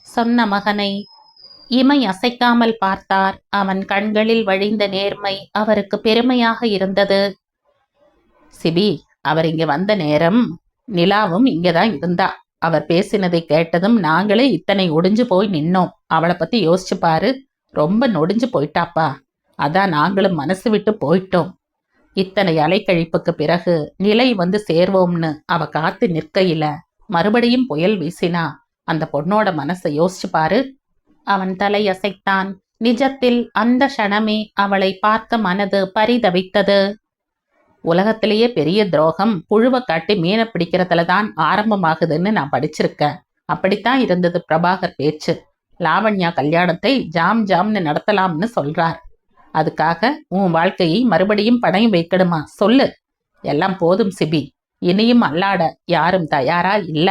சொன்ன மகனை இமை அசைக்காமல் பார்த்தார். அவன் கண்களில் வழிந்த நேர்மை அவருக்கு பெருமையாக இருந்தது. சிபி, அவர் இங்க வந்த நேரம் நிலாவும் இங்கதான் இருந்தா. அவர் பேசினதை கேட்டதும் நாங்களே இத்தனை ஒடிஞ்சு போய் நின்னோம். அவளை பத்தி யோசிச்சு பாரு. ரொம்ப நொடிஞ்சு போயிட்டாப்பா. அதான் நாங்களும் மனசு விட்டு போயிட்டோம். இத்தனை அலைக்கழிப்புக்கு பிறகு நிலை வந்து சேர்வோம்னு அவ காத்து நிற்கையில மறுபடியும் புயல் வீசினா அந்த பொண்ணோட மனசை யோசிச்சு பாரு. அவன் தலையசைத்தான். நிஜத்தில் அந்த க்ஷணமே அவளை பார்க்க மனது பரிதவித்தது. உலகத்திலேயே பெரிய துரோகம் புழுவை காட்டி மீனை பிடிக்கிறதுலதான் ஆரம்பமாகுதுன்னு நான் படிச்சிருக்கேன். அப்படித்தான் இருந்தது பிரபாகர் பேச்சு. லாவண்யா கல்யாணத்தை ஜாம்னு நடத்தலாம்னு சொல்றார். அதுக்காக உன் வாழ்க்கையை மறுபடியும் பணையம் வைக்கணுமா? சொல்லு. எல்லாம் போதும் சிபி. இனியும் அல்லாட யாரும் தயாரா இல்ல.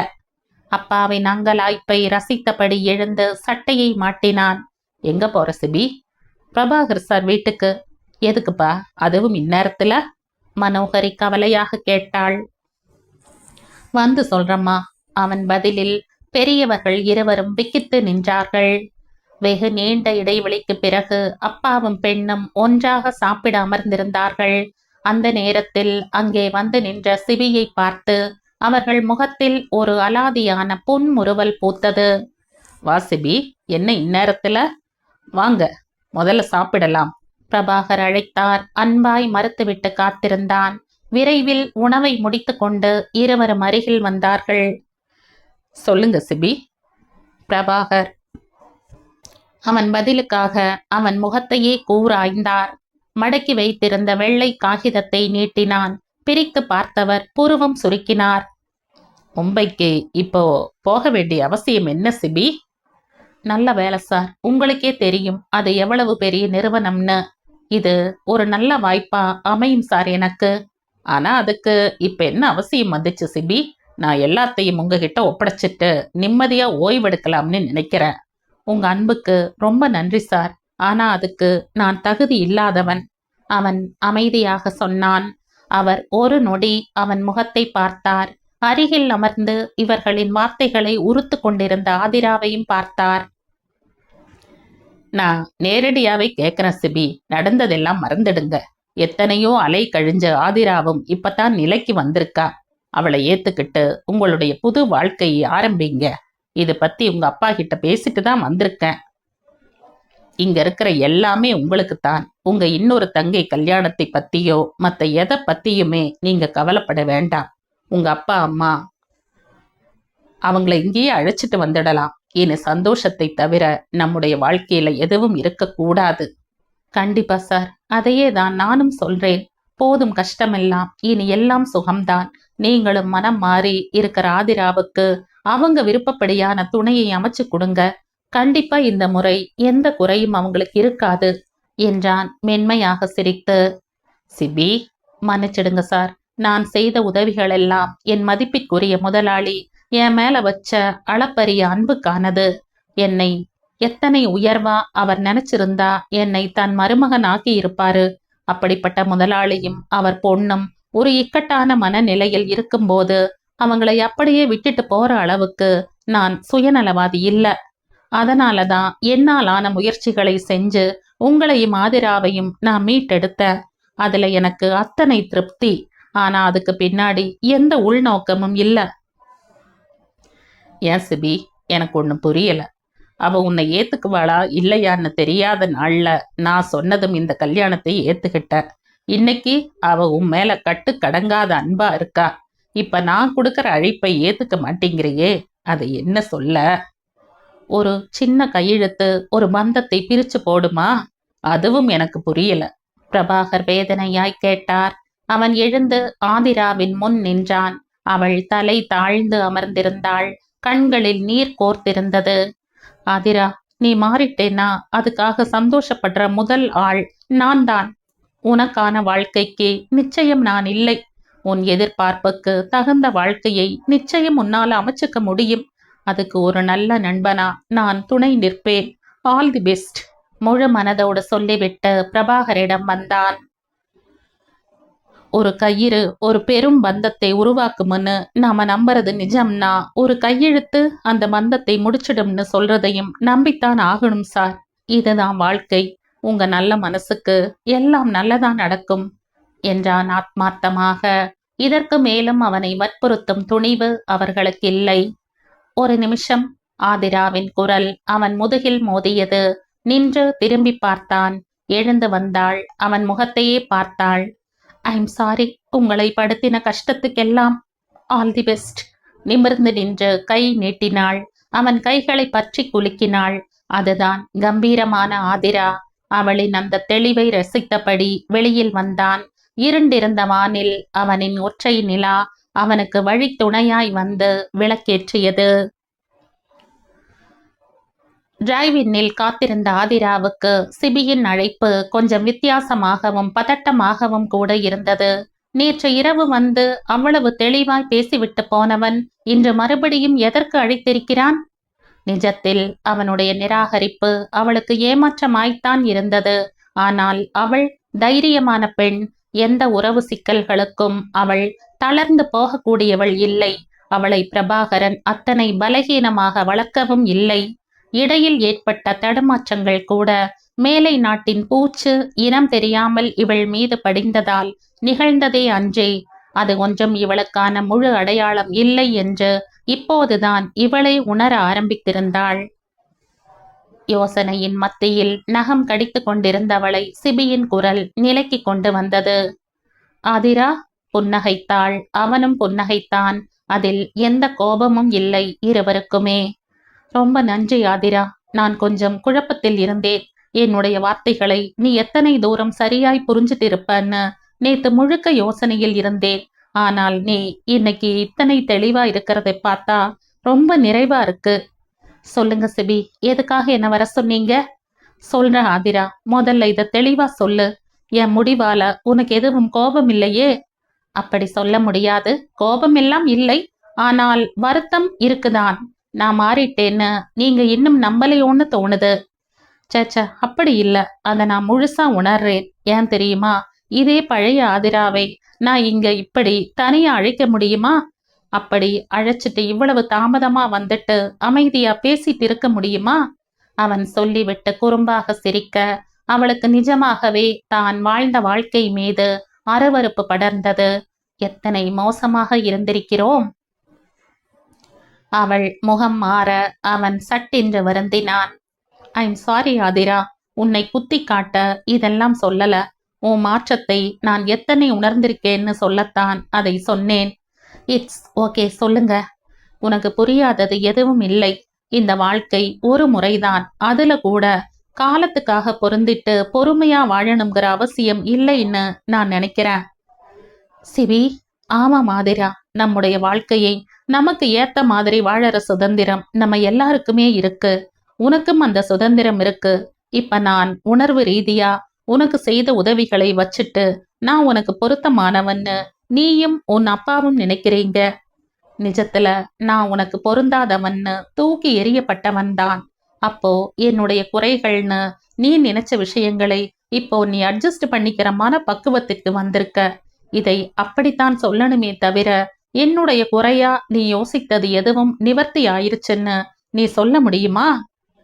அப்பாவின் அங்கலாய்ப்பை ரசித்தபடி எழுந்து சட்டையை மாட்டினான். எங்க போற சிபி? பிரபாகர் சார் வீட்டுக்கு. எதுக்குப்பா, அதுவும் இந்நேரத்துல? மனோகரி கவலையாக கேட்டாள். வந்து சொல்றம்மா. அவன் பதிலில் பெரியவர்கள் இருவரும் விக்கித்து நின்றார்கள். வெகு நீண்ட இடைவெளிக்கு பிறகு அப்பாவும் பெண்ணும் ஒன்றாக சாப்பிட அமர்ந்திருந்தார்கள். அந்த நேரத்தில் அங்கே வந்து நின்ற சிபியை பார்த்து அவர்கள் முகத்தில் ஒரு அலாதியான புன்முறுவல் பூத்தது. வா சிபி, என்ன இந்நேரத்துல? வாங்க, முதல்ல சாப்பிடலாம். பிரபாகர் அழைத்தார். அன்பாய் மறுத்துவிட்டு காத்திருந்தான். விரைவில் உணவை முடித்து கொண்டு இருவரும் அருகில் வந்தார்கள். சொல்லுங்க சிபி. பிரபாகர் அவன் பதிலுக்காக அவன் முகத்தையே கூராய்ந்தார். மடக்கி வைத்திருந்த வெள்ளை காகிதத்தை நீட்டினான். பிரித்து பார்த்தவர் புருவம் சுருக்கினார். மும்பைக்கு இப்போ போக வேண்டிய அவசியம் என்ன சிபி? நல்ல வேலை சார். உங்களுக்கே தெரியும் அது எவ்வளவு பெரிய நிறுவனம்னு. இது ஒரு நல்ல வாய்ப்பா அமையும் சார் எனக்கு. ஆனா அதுக்கு இப்ப என்ன அவசியம் வந்துச்சு சிபி? நான் எல்லாத்தையும் உங்ககிட்ட ஒப்படைச்சிட்டு நிம்மதியா ஓய்வெடுக்கலாம்னு நினைக்கிறேன். உங்க அன்புக்கு ரொம்ப நன்றி சார். ஆனா அதுக்கு நான் தகுதி இல்லாதவன். அவன் அமைதியாக சொன்னான். அவர் ஒரு நொடி அவன் முகத்தை பார்த்தார். அருகில் அமர்ந்து இவர்களின் வார்த்தைகளை உறுத்து கொண்டிருந்த ஆதிராவையும் பார்த்தார். நான் நேரடியாவே கேட்கிறேன் சிபி. நடந்ததெல்லாம் மறந்துடுங்க. எத்தனையோ அலை கழிஞ்ச ஆதிராவும் இப்பதான் நிலைக்கு வந்திருக்கா. அவளை ஏத்துக்கிட்டு உங்களுடைய புது வாழ்க்கையை ஆரம்பிங்க. இது பத்தி உங்க அப்பா கிட்ட பேசிட்டு தான் வந்திருக்கேன். இங்க இருக்கிற எல்லாமே உங்களுக்குத்தான். உங்க இன்னொரு தங்கை கல்யாணத்தை பத்தியோ மத்த எதை பத்தியுமே நீங்க கவலைப்பட வேண்டாம். உங்க அப்பா அம்மா அவங்கள இங்கேயே அழைச்சிட்டு வந்துடலாம். இனி சந்தோஷத்தை தவிர நம்முடைய வாழ்க்கையில எதுவும் இருக்கக்கூடாது. கண்டிப்பா சார். அதையே தான் நானும் சொல்றேன். போதும் கஷ்டமெல்லாம். இனி எல்லாம் சுகம்தான். நீங்களும் மனம் மாறி இருக்கிற ஆதிராவுக்கு அவங்க விருப்பப்படியான துணையை அமைச்சு கொடுங்க. கண்டிப்பா இந்த முறை எந்த குறையும் அவங்களுக்கு இருக்காது என்றான் மென்மையாக சிரித்து. சிபி, மன்னிச்சிடுங்க சார். நான் செய்த உதவிகள் எல்லாம் என் மதிப்பிற்குரிய முதலாளி என் மேல வச்ச அளப்பரிய அன்புக்கானது. என்னை எத்தனை உயர்வா அவர் நினைச்சிருந்தா என்னை தன் மருமகன் ஆக்கி இருப்பாரு. அப்படிப்பட்ட முதலாளியும் அவர் பொண்ணும் ஒரு இக்கட்டான மனநிலையில் இருக்கும்போது அவங்களை அப்படியே விட்டுட்டு போற அளவுக்கு நான் சுயநலவாதி இல்ல. அதனாலதான் என்னாலான முயற்சிகளை செஞ்சு உங்களையும் ஆதிராவையும் நான் மீட்டெடுத்தேன். அதுல எனக்கு அத்தனை திருப்தி. ஆனா அதுக்கு பின்னாடி எந்த உள்நோக்கமும் இல்ல. ஏன் சிபி, எனக்கு ஒன்னும் புரியல. அவ உன்னை ஏத்துக்குவாளா இல்லையான்னு தெரியாத நாள்ல நான் சொன்னதும் இந்த கல்யாணத்தை ஏத்துக்கிட்ட. இன்னைக்கு அவ உன் மேல கட்டு கடங்காத அன்பா இருக்கா. இப்ப நான் கொடுக்கற அழைப்பை ஏத்துக்க மாட்டேங்கிறியே, அதை என்ன சொல்ல? ஒரு சின்ன கையெழுத்து ஒரு பந்தத்தை பிரிச்சு போடுமா? அதுவும் எனக்கு புரியல. பிரபாகர் வேதனையாய் கேட்டார். அவன் எழுந்து ஆதிராவின் முன் நின்றான். அவள் தலை தாழ்ந்து அமர்ந்திருந்தாள். கண்களில் நீர் கோர்த்திருந்தது. ஆதிரா, நீ மாறிட்டேனா அதுக்காக சந்தோஷப்படுற முதல் ஆள் நான் தான். உனக்கான வாழ்க்கைக்கு நிச்சயம் நான் இல்லை. உன் எதிர்பார்ப்புக்கு தகுந்த வாழ்க்கையை நிச்சயம் உன்னால் அமைச்சுக்க முடியும். அதுக்கு ஒரு நல்ல நண்பனா நான் துணை நிற்பேன். All the best. முழு மனதோடு சொல்லிவிட்டு பிரபாகரிடம் வந்தான். ஒரு கயிறு ஒரு பெரும் பந்தத்தை உருவாக்கும்னு நாம நம்புறது நிஜம்னா ஒரு கையெழுத்து அந்த பந்தத்தை முடிச்சிடும்னு சொல்றதையும் நம்பித்தான் ஆகணும் சார். இதுதான் வாழ்க்கை. உங்க நல்ல மனசுக்கு எல்லாம் நல்லதா நடக்கும் என்றான் ஆத்மார்த்தமாக. இதற்கு மேலும் அவனை வற்புறுத்தும் துணிவு அவர்களுக்கு இல்லை. ஒரு நிமிஷம். ஆதிராவின் குரல் அவன் முதுகில் மோதியது. நின்று திரும்பி பார்த்தான். எழுந்து வந்தாள். அவன் முகத்தையே பார்த்தாள். ஐம் சாரி, உங்களை படுத்தின கஷ்டத்துக்கெல்லாம். All the best. நிமிர்ந்து நின்று கை நீட்டினாள். அவன் கைகளை பற்றி குலுக்கினாள். அதுதான் கம்பீரமான ஆதிரா. அவளின் அந்த தெளிவை ரசித்தபடி வெளியில் வந்தான். இருண்டிருந்த வானில் அவனின் ஒற்றை நிலா அவனுக்கு வழி துணையாய் வந்து விளக்கேற்றியது. டிரைவினில் காத்திருந்த ஆதிராவுக்கு சிபியின் அழைப்பு கொஞ்சம் வித்தியாசமாகவும் பதட்டமாகவும் கூட இருந்தது. நேற்று இரவு வந்து அவ்வளவு தெளிவாய் பேசிவிட்டு போனவன் இன்று மறுபடியும் எதற்கு அழைத்திருக்கிறான்? நிஜத்தில் அவனுடைய நிராகரிப்பு அவளுக்கு ஏமாற்றமாய்த்தான் இருந்தது. ஆனால் அவள் தைரியமான பெண். எந்த உறவு சிக்கல்களுக்கும் அவள் தளர்ந்து போகக்கூடியவள் இல்லை. அவளை பிரபாகரன் அத்தனை பலகீனமாக வளர்க்கவும் இல்லை. இடையில் ஏற்பட்ட தடுமாற்றங்கள் கூட மேலை நாட்டின் பூச்சு இனம் தெரியாமல் இவள் மீது படிந்ததால் நிகழ்ந்ததே அன்றே. அது ஒன்றும் இவளுக்கான முழு அடையாளம் இல்லை என்று இப்போதுதான் இவளை உணர ஆரம்பித்திருந்தாள். யோசனையின் மத்தியில் நகம் கடித்து கொண்டிருந்தவளை சிபியின் குரல் நிலைக்கு கொண்டு வந்தது. ஆதிரா. புன்னகைத்தாள். அவனும் புன்னகைத்தான். அதில் எந்த கோபமும் இல்லை இருவருக்குமே. ரொம்ப நன்றி ஆதிரா. நான் கொஞ்சம் குழப்பத்தில் இருந்தேன். என்னுடைய வார்த்தைகளை நீ எத்தனை தூரம் சரியாய் புரிஞ்சுட்டு இருப்பன்னு நேத்து முழுக்க யோசனையில் இருந்தேன். ஆனால் நீ இன்னைக்கு இத்தனை தெளிவா இருக்கிறதை பார்த்தா ரொம்ப நிறைவா இருக்கு. சொல்லுங்க சிபி, எதுக்காக என்ன வர சொன்னீங்க? சொல்ற ஆதிரா, முதல்ல இத தெளிவா சொல்லு. என் முடிவால உனக்கு எதுவும் கோபம் இல்லையே? அப்படி சொல்ல முடியாது. கோபம் எல்லாம் இல்லை. ஆனால் வருத்தம் இருக்குதான். நான் மாறிட்டேன்னு நீங்க இன்னும் நம்பலையோன்னு தோணுது. சேச்ச, அப்படி இல்ல. அதை நான் முழுசா உணர்றேன். ஏன் தெரியுமா? இதே பழைய ஆதிராவை நான் இங்க இப்படி தனியா அழைக்க முடியுமா? அப்படி அழைச்சிட்டு இவ்வளவு தாமதமா வந்துட்டு அமைதியா பேசிட்டு இருக்க முடியுமா? அவன் சொல்லிவிட்டு குறும்பாக சிரிக்க அவளுக்கு நிஜமாகவே தான் வாழ்ந்த வாழ்க்கை மீது அருவருப்பு படர்ந்தது. எத்தனை மோசமாக இருந்திருக்கிறோம். அவள் முகம் மாற அவன் சட்டென்று வருந்தினான். ஐம் சாரி ஆதிரா, உன்னை குத்தி காட்ட இதெல்லாம் சொல்லல. உன் மாற்றத்தை நான் எத்தனை உணர்ந்திருக்கேன்னு சொல்லத்தான் அதை சொன்னேன். இட்ஸ் ஓகே, சொல்லுங்க. உனக்கு புரியாதது எதுவும் இல்லை. இந்த வாழ்க்கை ஒரு முறைதான். அதுல கூட காலத்துக்காக பொருந்திட்டு பொறுமையா வாழணுங்கிற அவசியம் இல்லைன்னு நான் நினைக்கிறேன். சிவி, ஆமா மாதிரா, நம்முடைய வாழ்க்கையை நமக்கு ஏத்த மாதிரி வாழற சுதந்திரம் நம்ம எல்லாருக்குமே இருக்கு. உனக்கும் அந்த சுதந்திரம் இருக்கு. இப்ப நான் உணர்வு ரீதியா உனக்கு செய்த உதவிகளை வச்சுட்டு நான் உனக்கு பொருத்தமானவன்னு நீயும் உன் அப்பாவும் நினைக்கிறீங்க. நிஜத்துல நான் உனக்கு பொருந்தாதவன்னு தூக்கி எறியப்பட்டவன் தான். அப்போ என்னுடைய குறைகள்னு நீ நினைச்ச விஷயங்களை இப்போ நீ அட்ஜஸ்ட் பண்ணிக்கிற மன பக்குவத்திற்கு வந்திருக்க. இதை அப்படித்தான் சொல்லணுமே தவிர என்னுடைய குறையா நீ யோசித்தது எதுவும் நிவர்த்தி ஆயிருச்சுன்னு நீ சொல்ல முடியுமா?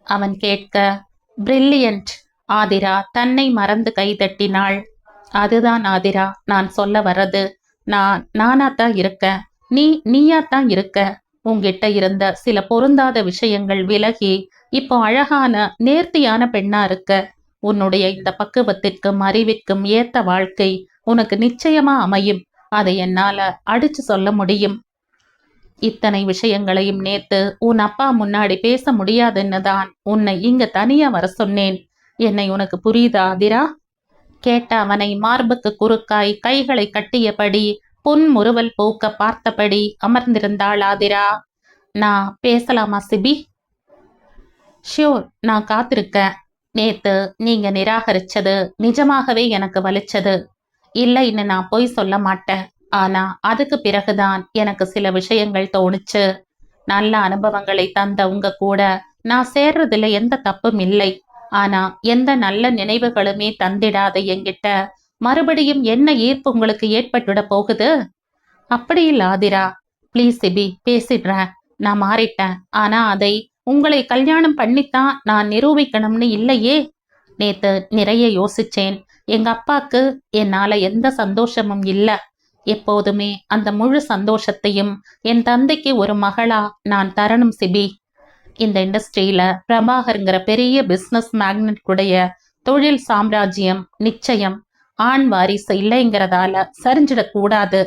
அவன் கேட்க, பிரில்லியன்ட். ஆதிரா தன்னை மறந்து கைதட்டினாள். அதுதான் ஆதிரா நான் சொல்ல வர்றது. நானாத்தான் இருக்க. நீயாத்தான் இருக்க. உன்கிட்ட இருந்த சில பொருந்தாத விஷயங்கள் விலகி இப்போ அழகான நேர்த்தியான பெண்ணா இருக்க. உன்னுடைய இந்த பக்குவத்திற்கும் அறிவிற்கும் ஏத்த வாழ்க்கை உனக்கு நிச்சயமா அமையும். அதை என்னால அடிச்சு சொல்ல முடியும். இத்தனை விஷயங்களையும் நேத்து உன் அப்பா முன்னாடி பேச முடியாதுன்னு தான் உன்னை இங்க தனியா வர சொன்னேன். என்னை உனக்கு புரியுதா ஆதிரா? கேட்ட அவனை மார்புக்கு குறுக்காய் கைகளை கட்டியபடி புன்முறுவல் பூக்க பார்த்தபடி அமர்ந்திருந்தாள் ஆதிரா. நான் பேசலாமா சிபி? ஷியோர், நான் காத்திருக்கேன். நேத்து நீங்க நிராகரிச்சது நிஜமாகவே எனக்கு வலிச்சது. இல்லைன்னு நான் பொய் சொல்ல மாட்டேன். ஆனா அதுக்கு பிறகுதான் எனக்கு சில விஷயங்கள் தோணுச்சு. நல்ல அனுபவங்களை தந்த உங்க கூட நான் சேர்றதுல எந்த தப்பும் இல்லை. ஆனா எந்த நல்ல நினைவுகளுமே தந்திடாத என்கிட்ட மறுபடியும் என்ன ஈர்ப்பு உங்களுக்கு ஏற்பட்டுட போகுது? அப்படி இல்ல ஆதிரா. Please CP, பேசிடுறேன். நான் மாறிட்டேன். ஆனா அதை உங்களை கல்யாணம் பண்ணித்தான் நான் நிரூபிக்கணும்னு இல்லையே. நேத்து நிறைய யோசிச்சேன். எங்க அப்பாக்கு என்னால எந்த சந்தோஷமும் இல்ல. எப்போதுமே அந்த முழு சந்தோஷத்தையும் என் தந்தைக்கு ஒரு மகளா நான் தரணும் சிபி. இந்த இண்டஸ்ட்ரியில பிரபாகருங்கிற பெரிய பிசினஸ் மேக்னெட்டுடைய தொழில் சாம்ராஜ்யம் நிச்சயம் ஆண் வாரிசு இல்லைங்கிறதால சரிஞ்சிடக்கூடாது.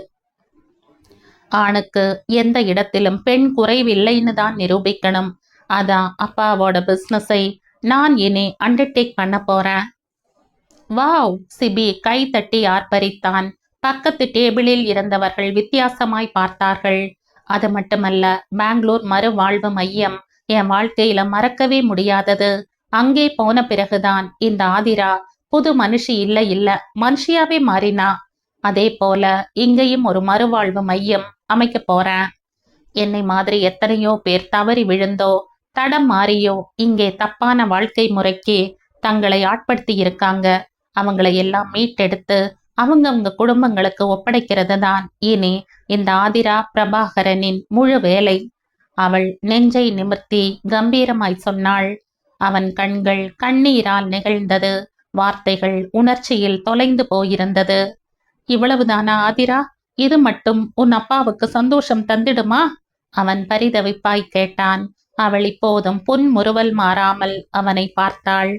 ஆணுக்கு எந்த இடத்திலும் பெண் குறைவில்லைன்னு தான் நிரூபிக்கணும். அதான் அப்பாவோட பிசினஸை நான் இனி அண்டர்டேக் பண்ண போறேன். வாவ்! சிபி கை தட்டி ஆர்ப்பரித்தான். பக்கத்து டேபிளில் இருந்தவர்கள் வித்தியாசமாய் பார்த்தார்கள். அது மட்டுமல்ல, பெங்களூர் மறுவாழ்வு மையம் என் வாழ்க்கையில மறக்கவே முடியாதது. அங்கே போன பிறகுதான் இந்த ஆதிரா புது மனுஷி இல்ல மனுஷியாவே மாறினா. அதே போல இங்கேயும் ஒரு மறுவாழ்வு மையம் அமைக்க போறேன். என்னை மாதிரி எத்தனையோ பேர் தவறி விழுந்தோ தடம் மாறியோ இங்கே தப்பான வாழ்க்கை முறைக்கு தங்களை ஆட்படுத்தி இருக்காங்க. அவங்களை எல்லாம் மீட்டெடுத்து அவங்க குடும்பங்களுக்கு ஒப்படைக்கிறது தான் இனி இந்த ஆதிரா பிரபாகரனின் முழு வேலை. அவள் நெஞ்சை நிமிர்த்தி கம்பீரமாய் சொன்னாள். அவன் கண்கள் கண்ணீரால் நெகிழ்ந்தது. வார்த்தைகள் உணர்ச்சியில் தொலைந்து போயிருந்தது. இவ்வளவுதானா ஆதிரா? இது மட்டும் உன் அப்பாவுக்கு சந்தோஷம் தந்திடுமா? அவன் பரிதவிப்பாய் கேட்டான். அவள் இப்போதும் புன்முறுவல் மாறாமல் அவனை பார்த்தாள்.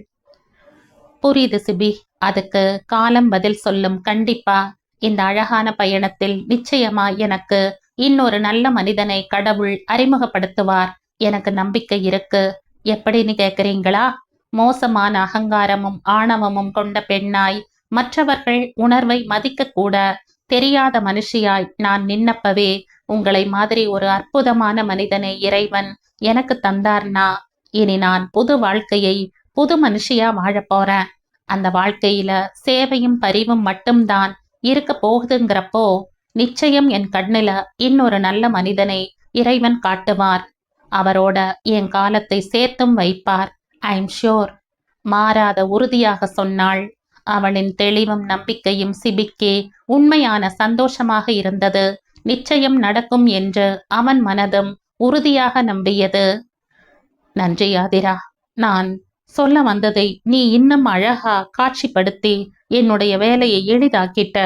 புரியுது சிபி, அதுக்கு காலம் பதில் சொல்லும். கண்டிப்பா இந்த அழகான பயணத்தில் நிச்சயமா எனக்கு இன்னொரு நல்ல மனிதனை கடவுள் அறிமுகப்படுத்துவார். எனக்கு நம்பிக்கை இருக்கு. எப்படின்னு கேக்குறீங்களா? மோசமான அகங்காரமும் ஆணவமும் கொண்ட பெண்ணாய், மற்றவர்கள் உணர்வை மதிக்க கூட தெரியாத மனுஷியாய் நான் நின்னப்பவே உங்களை மாதிரி ஒரு அற்புதமான மனிதனை இறைவன் எனக்கு தந்தார்னா இனி நான் புது வாழ்க்கையை புது மனுஷியா வாழ போறேன். அந்த வாழ்க்கையில சேவையும் பரிவும் மட்டும்தான் இருக்க போகுதுங்கிறப்போ நிச்சயம் என் கண்ணுல இன்னொரு நல்ல மனிதனை இறைவன் காட்டுவார். அவரோட என் காலத்தை சேர்த்தும் வைப்பார். I am sure. மாறாத உறுதியாக சொன்னாள். அவளின் தெளிவும் நம்பிக்கையும் சிபிக்கே உண்மையான சந்தோஷமாக இருந்தது. நிச்சயம் நடக்கும் என்று அவன் மனதும் உறுதியாக நம்பியது. நன்றி ஆதிரா. நான் சொல்ல வந்ததை நீ இன்னும் அழகா காட்சிப்படுத்தி என்னுடைய வேலையை எளிதாக்கிட்ட.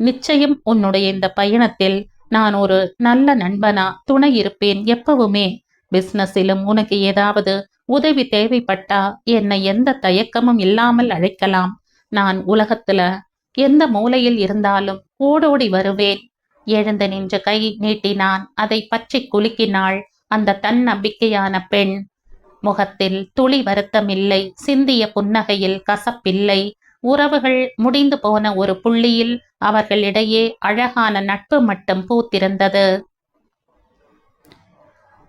நிச்சயம் உன்னுடைய இந்த பயணத்தில் நான் ஒரு நல்ல நண்பனா துணை இருப்பேன் எப்பவுமே. பிசினஸிலும் உனக்கு ஏதாவது உதவி தேவைப்பட்டா என்னை எந்த தயக்கமும் இல்லாமல் அழைக்கலாம். நான் உலகத்துல எந்த மூலையில் இருந்தாலும் ஓடோடி வருவேன். எழுந்து நின்று கை நீட்டினான். அதை பற்றி குலுக்கினாள் அந்த தன்னம்பிக்கையான பெண். முகத்தில் துளி வருத்தமில்லை. சிந்திய புன்னகையில் கசப்பில்லை. உறவுகள் முடிந்து போன ஒரு புள்ளியில் அவர்களிடையே அழகான நட்பு மட்டும் பூத்திருந்தது.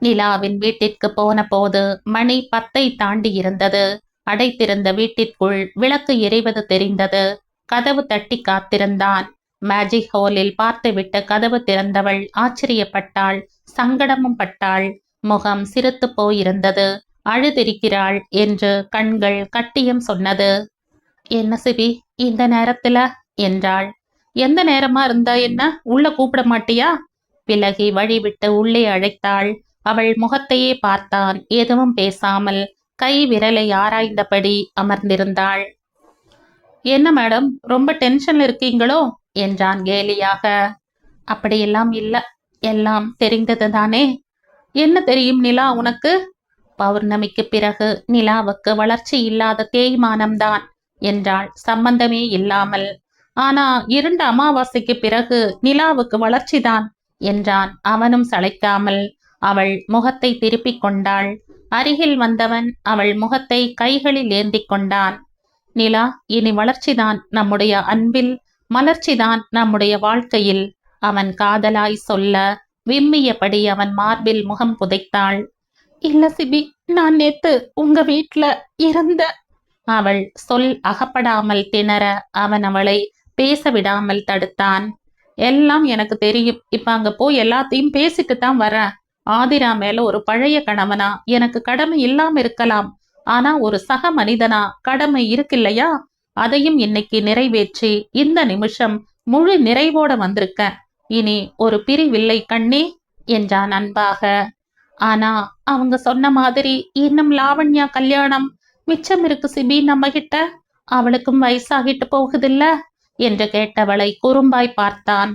நிலாவின் வீட்டிற்கு போன போது மணி 10 தாண்டி இருந்தது. அடைத்திருந்த வீட்டிற்குள் விளக்கு எரிவது தெரிந்தது. கதவு தட்டி காத்திருந்தான். மேஜிக் ஹாலில் பார்த்துவிட்டு கதவு திறந்தவள் ஆச்சரியப்பட்டாள். சங்கடமும் பட்டாள். முகம் சிரித்து போயிருந்தது. அழுதிருக்கிறாள் என்று கண்கள் கட்டியம் சொன்னது. என்ன சிபி, இந்த நேரத்துல என்றாள். எந்த நேரமா இருந்தா என்ன, உள்ள கூப்பிட மாட்டியா? விலகி வழிவிட்டு உள்ளே அழைத்தாள். அவள் முகத்தையே பார்த்தான். எதுவும் பேசாமல் கை விரலை ஆராய்ந்தபடி அமர்ந்திருந்தாள். என்ன மேடம், ரொம்ப டென்ஷன்ல இருக்கீங்களோ என்றான் கேலியாக. அப்படியெல்லாம் இல்ல, எல்லாம் தெரிந்தது தானே. என்ன தெரியும் நிலா உனக்கு? பௌர்ணமிக்கு பிறகு நிலாவுக்கு வளர்ச்சி இல்லாத தேய்மானம்தான் என்றாள் சம்பந்தமே இல்லாமல். ஆனா 2 அமாவாசைக்கு பிறகு நிலாவுக்கு வளர்ச்சிதான் என்றான் அவனும் சளைக்காமல். அவள் முகத்தை திருப்பிக் கொண்டாள். அருகில் வந்தவன் அவள் முகத்தை கைகளில் ஏந்தி கொண்டான். நிலா, இனி வளர்ச்சிதான் நம்முடைய அன்பில், மலர்ச்சிதான் நம்முடைய வாழ்க்கையில் அவன் காதலாய் சொல்ல விம்மியபடி அவன் மார்பில் முகம் புதைத்தாள். இல்ல சிபி, நான் நேத்து உங்க வீட்ல இருந்த அவள் சொல் அகப்படாமல் திணற அவன் அவளை பேச விடாமல் தடுத்தான். எல்லாம் எனக்கு தெரியும். இப்ப அங்க போய் எல்லாத்தையும் பேசிட்டு தான் வரேன். ஆதிரா மேல ஒரு பழைய கணவனா எனக்கு கடமை இல்லாம இருக்கலாம். ஆனா ஒரு சக மனிதனா கடமை இருக்குல்லையா? அதையும் இன்னைக்கு நிறைவேற்றி இந்த நிமிஷம் முழு நிறைவோட வந்திருக்க. இனி ஒரு பிரிவில்லை கண்ணே என்றான் அன்பாக. ஆனா அவங்க சொன்ன மாதிரி இன்னும் லாவண்யா கல்யாணம் மிச்சம் இருக்கு சிபி நம்ம கிட்ட. அவளுக்கும் வயசாகிட்டு போகுதில்ல என்று கேட்டவளை குறும்பாய் பார்த்தான்.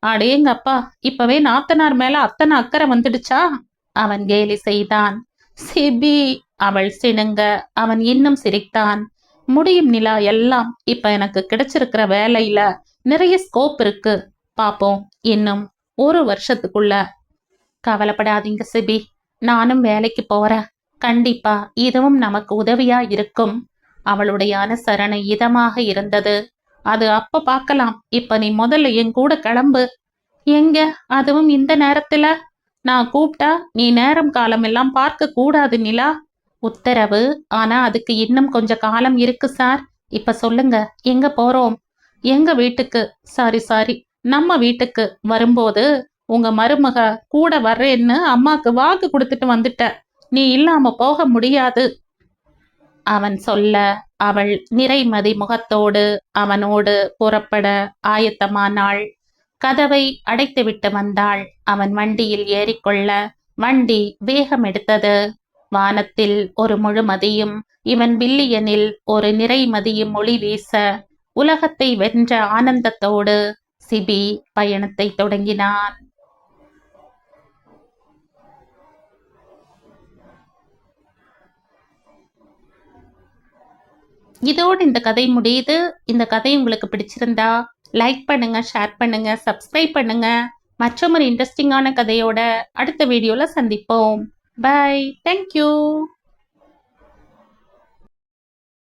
அடேங்கப்பா, இப்பவே நாத்தனார் மேல அத்தனை அக்கறை வந்துடுச்சா? அவன் கேலி செய்தான். சிபி, அவள் சினுங்க அவன் இன்னும் சிரித்தான். முடியும் நிலா, எல்லாம் இப்ப எனக்கு கிடைச்சிருக்கிற வேலையில நிறைய ஸ்கோப் இருக்கு. பாப்போம் இன்னும் 1 வருஷத்துக்குள்ள. கவலைப்படாதீங்க சிபி, நானும் வேலைக்கு போறேன். கண்டிப்பா இதுவும் நமக்கு உதவியா இருக்கும். அவளுடைய அனுசரணை இதமாக இருந்தது. அது அப்ப பார்க்கலாம். இப்ப நீ முதல்ல என் கூட கிளம்பு. எங்க? அதுவும் இந்த நேரத்துல? நான் கூப்பிட்டா நீ நேரம் காலம் எல்லாம் பார்க்க கூடாது நிலா. உத்தரவு. ஆனா அதுக்கு இன்னும் கொஞ்ச காலம் இருக்கு சார். இப்ப சொல்லுங்க, எங்க போறோம்? எங்க வீட்டுக்கு. சாரி, நம்ம வீட்டுக்கு வரும்போது உங்க மருமக கூட வர்றேன்னு அம்மாக்கு வாக்கு கொடுத்துட்டு வந்துட்ட. நீ இல்லாம போக முடியாது. அவன் சொல்ல அவள் நிறைமதி முகத்தோடு அவனோடு புறப்பட ஆயத்தமானாள். கதவை அடைத்துவிட்டு வந்தாள். அவன் வண்டியில் ஏறிக்கொள்ள வண்டி வேகம் எடுத்தது. வானத்தில் ஒரு முழுமதியும் இவன் பில்லியனில் ஒரு நிறைமதியும் ஒளி வீச உலகத்தை வென்ற ஆனந்தத்தோடு சிபி பயணத்தை தொடங்கினான். இதோடு இந்த கதை முடியுது. இந்த கதை உங்களுக்கு பிடிச்சிருந்தா லைக் பண்ணுங்க, ஷேர் பண்ணுங்க, சப்ஸ்கிரைப் பண்ணுங்க. மற்றும் ஒரு இன்ட்ரெஸ்டிங்கான கதையோட அடுத்த வீடியோல சந்திப்போம். பை. தேங்க்யூ.